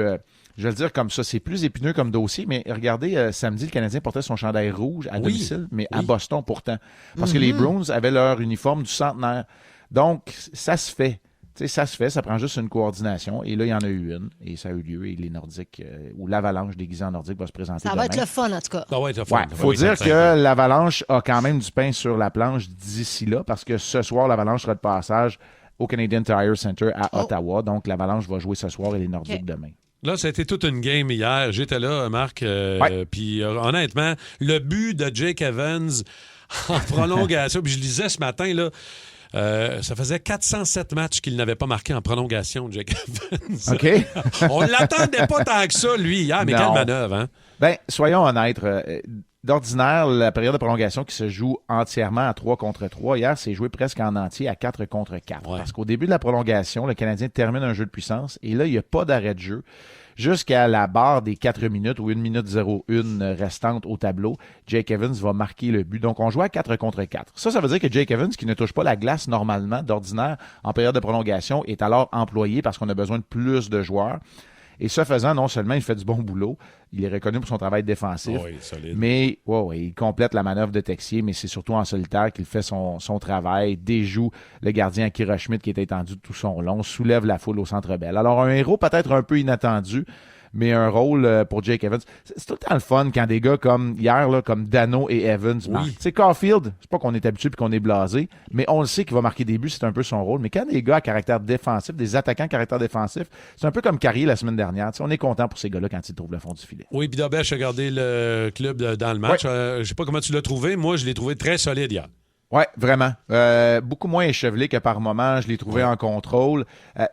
je vais le dire comme ça, c'est plus épineux comme dossier, mais regardez, samedi, le Canadien portait son chandail rouge à Oui. domicile, mais à Oui. Boston pourtant. Parce que les Bruins avaient leur uniforme du centenaire. Donc, ça se fait. Tu sais, ça se fait, ça prend juste une coordination. Et là, il y en a eu une, et ça a eu lieu. Et les Nordiques, ou l'Avalanche déguisée en Nordique va se présenter Ça demain. va être le fun, en tout cas. Ça va être le Ouais, fun. faut Oui, dire certain. que l'Avalanche a quand même du pain sur la planche d'ici là, parce que ce soir, l'Avalanche sera de passage au Canadian Tire Center à Ottawa. Donc, l'Avalanche va jouer ce soir et les Nordiques OK. demain. Là, ça a été toute une game hier. J'étais là, Marc. Ouais. Puis honnêtement, le but de Jake Evans en prolongation, puis je lisais ce matin, là, ça faisait 407 matchs qu'il n'avait pas marqué en prolongation, Jake Evans. OK? On ne l'attendait pas tant que ça, lui, hier, mais Non. quelle manœuvre, hein? Ben, soyons honnêtes. d'ordinaire, la période de prolongation qui se joue entièrement à 3 contre 3, hier, c'est joué presque en entier à 4 contre 4. Parce qu'au début de la prolongation, le Canadien termine un jeu de puissance et là, il n'y a pas d'arrêt de jeu. Jusqu'à la barre des 4 minutes ou 1 minute 01 restante au tableau, Jake Evans va marquer le but. Donc, on joue à 4 contre 4. Ça veut dire que Jake Evans, qui ne touche pas la glace normalement, d'ordinaire, en période de prolongation, est alors employé parce qu'on a besoin de plus de joueurs. Et ce faisant, non seulement il fait du bon boulot, il est reconnu pour son travail défensif, mais il complète la manœuvre de Texier, mais c'est surtout en solitaire qu'il fait son travail, déjoue le gardien Akira Schmidt qui est étendu tout son long, soulève la foule au Centre Bell. Alors un héros peut-être un peu inattendu, mais un rôle pour Jake Evans. C'est tout le temps le fun quand des gars comme hier, là, comme Dano et Evans marquent. Tu sais, Caulfield, c'est pas qu'on est habitué puis qu'on est blasé, mais on le sait qu'il va marquer des buts, c'est un peu son rôle. Mais quand des gars à caractère défensif, des attaquants à caractère défensif, c'est un peu comme Carrier la semaine dernière. Tu sais, on est content pour ces gars-là quand ils trouvent le fond du filet. Oui, puis Dobèche a gardé le club dans le match. Je sais pas comment tu l'as trouvé. Moi, je l'ai trouvé très solide hier. Oui, vraiment. Beaucoup moins échevelé que par moment. Je l'ai trouvé en contrôle.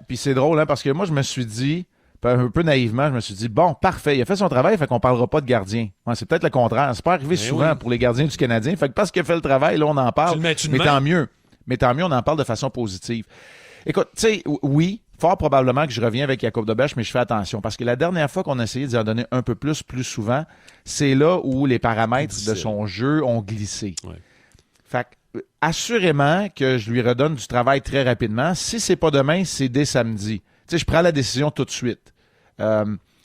Puis c'est drôle, hein, parce que moi, je me suis dit, un peu naïvement, je me suis dit, bon, parfait, il a fait son travail, fait qu'on parlera pas de gardien. Ouais, c'est peut-être le contraire. C'est pas arrivé souvent pour les gardiens du Canadien. Fait que parce qu'il a fait le travail, là, on en parle. Mais tant mieux. Mais tant mieux, on en parle de façon positive. Écoute, tu sais, oui, fort probablement que je reviens avec Jakub Dobèche, mais je fais attention. Parce que la dernière fois qu'on a essayé d'y en donner un peu plus souvent, c'est là où les paramètres de son jeu ont glissé. Ouais. Fait que, assurément que je lui redonne du travail très rapidement. Si c'est pas demain, c'est dès samedi. Tu sais, je prends la décision tout de suite.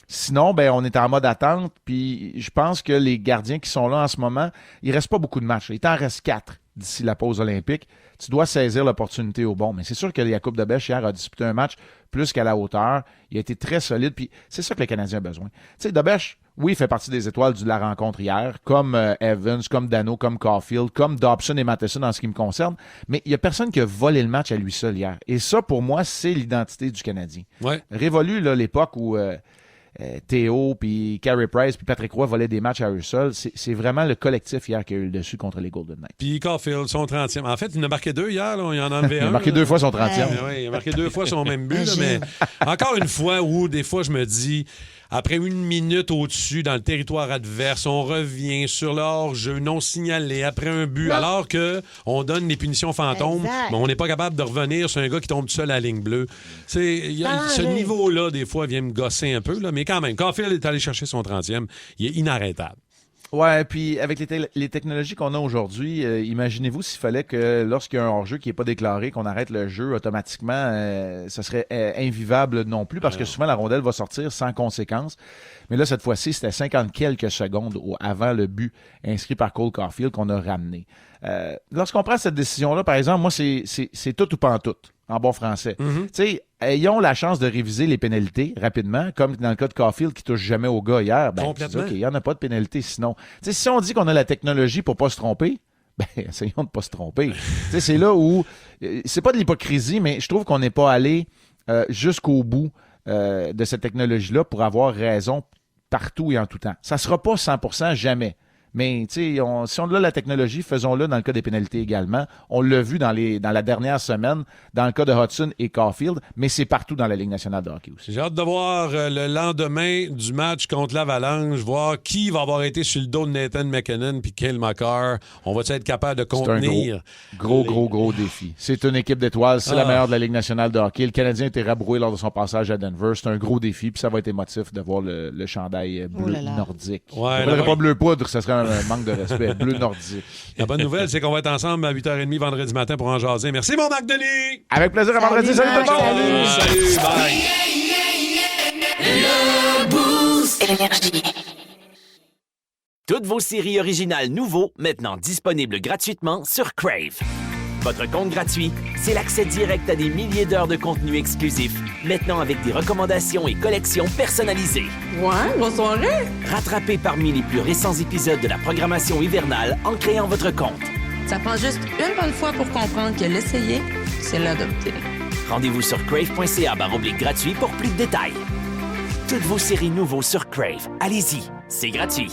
Sinon, ben, on est en mode attente, puis je pense que les gardiens qui sont là en ce moment, il reste pas beaucoup de matchs. Il t'en reste 4 d'ici la pause olympique. Tu dois saisir l'opportunité au bon. Mais c'est sûr que Jakub Dobèche hier a disputé un match plus qu'à la hauteur. Il a été très solide, puis c'est ça que le Canadien a besoin. Tu sais, Dobèche, oui, il fait partie des étoiles de la rencontre hier, comme Evans, comme Dano, comme Caulfield, comme Dobson et Matheson en ce qui me concerne. Mais il n'y a personne qui a volé le match à lui seul hier. Et ça, pour moi, c'est l'identité du Canadien. Ouais. Révolue là, l'époque où Théo, puis Carey Price, puis Patrick Roy volaient des matchs à eux seuls. C'est vraiment le collectif hier qui a eu le dessus contre les Golden Knights. Puis Caulfield, son 30e. En fait, il en a marqué 2 hier. Là. Il en a enlevé un. Il a marqué 2 fois son 30e. Oui, il a marqué 2 fois son même but. Là, mais encore une fois, où des fois, je me dis, après 1 minute au-dessus dans le territoire adverse, on revient sur le hors-jeu non signalé après un but, alors qu'on donne les punitions fantômes, mais on n'est pas capable de revenir sur un gars qui tombe tout seul à la ligne bleue. Ce niveau-là, des fois, vient me gosser un peu, là, mais quand même, Caulfield est allé chercher son 30e, il est inarrêtable. Ouais, puis avec les technologies qu'on a aujourd'hui, imaginez-vous s'il fallait que lorsqu'il y a un hors-jeu qui n'est pas déclaré, qu'on arrête le jeu automatiquement, ce serait invivable non plus, parce que souvent la rondelle va sortir sans conséquence. Mais là, cette fois-ci, c'était 50 quelques secondes avant le but inscrit par Cole Caulfield qu'on a ramené. Lorsqu'on prend cette décision-là, par exemple, moi, c'est tout ou pas en tout, en bon français. Tu sais, ayons la chance de réviser les pénalités rapidement, comme dans le cas de Caulfield qui touche jamais au gars hier. Ben, complètement. OK, il n'y en a pas de pénalité sinon. Tu sais, si on dit qu'on a la technologie pour pas se tromper, ben, essayons de pas se tromper. Tu sais, c'est là où, c'est pas de l'hypocrisie, mais je trouve qu'on n'est pas allé jusqu'au bout de cette technologie-là pour avoir raison partout et en tout temps. Ça sera pas 100% jamais. Mais si on a la technologie, faisons-le dans le cas des pénalités également. On l'a vu dans la dernière semaine, dans le cas de Hudson et Caulfield, mais c'est partout dans la Ligue nationale de hockey aussi. J'ai hâte de voir le lendemain du match contre l'Avalanche, voir qui va avoir été sur le dos de Nathan McKinnon puis Cale Makar. On va être capable de contenir? C'est un gros défi. C'est une équipe d'étoiles, c'est la meilleure de la Ligue nationale de hockey. Le Canadien a été rabroué lors de son passage à Denver. C'est un gros défi, puis ça va être émotif de voir le chandail bleu nordique. Ouais, on ne pas bleu poudre, ça serait un manque de respect. Bleu nordique. La bonne nouvelle, c'est qu'on va être ensemble à 8h30 vendredi matin pour en jaser. Merci, mon Marc Denis! Avec plaisir, à vendredi. Salut tout le monde! Salut, bye! Le Boost Énergie. Toutes vos séries originales nouveaux, maintenant disponibles gratuitement sur Crave. Votre compte gratuit, c'est l'accès direct à des milliers d'heures de contenu exclusif, maintenant avec des recommandations et collections personnalisées. Ouais, bonne soirée! Rattrapez parmi les plus récents épisodes de la programmation hivernale en créant votre compte. Ça prend juste une bonne fois pour comprendre que l'essayer, c'est l'adopter. Rendez-vous sur crave.ca/gratuit pour plus de détails. Toutes vos séries nouveaux sur Crave. Allez-y, c'est gratuit.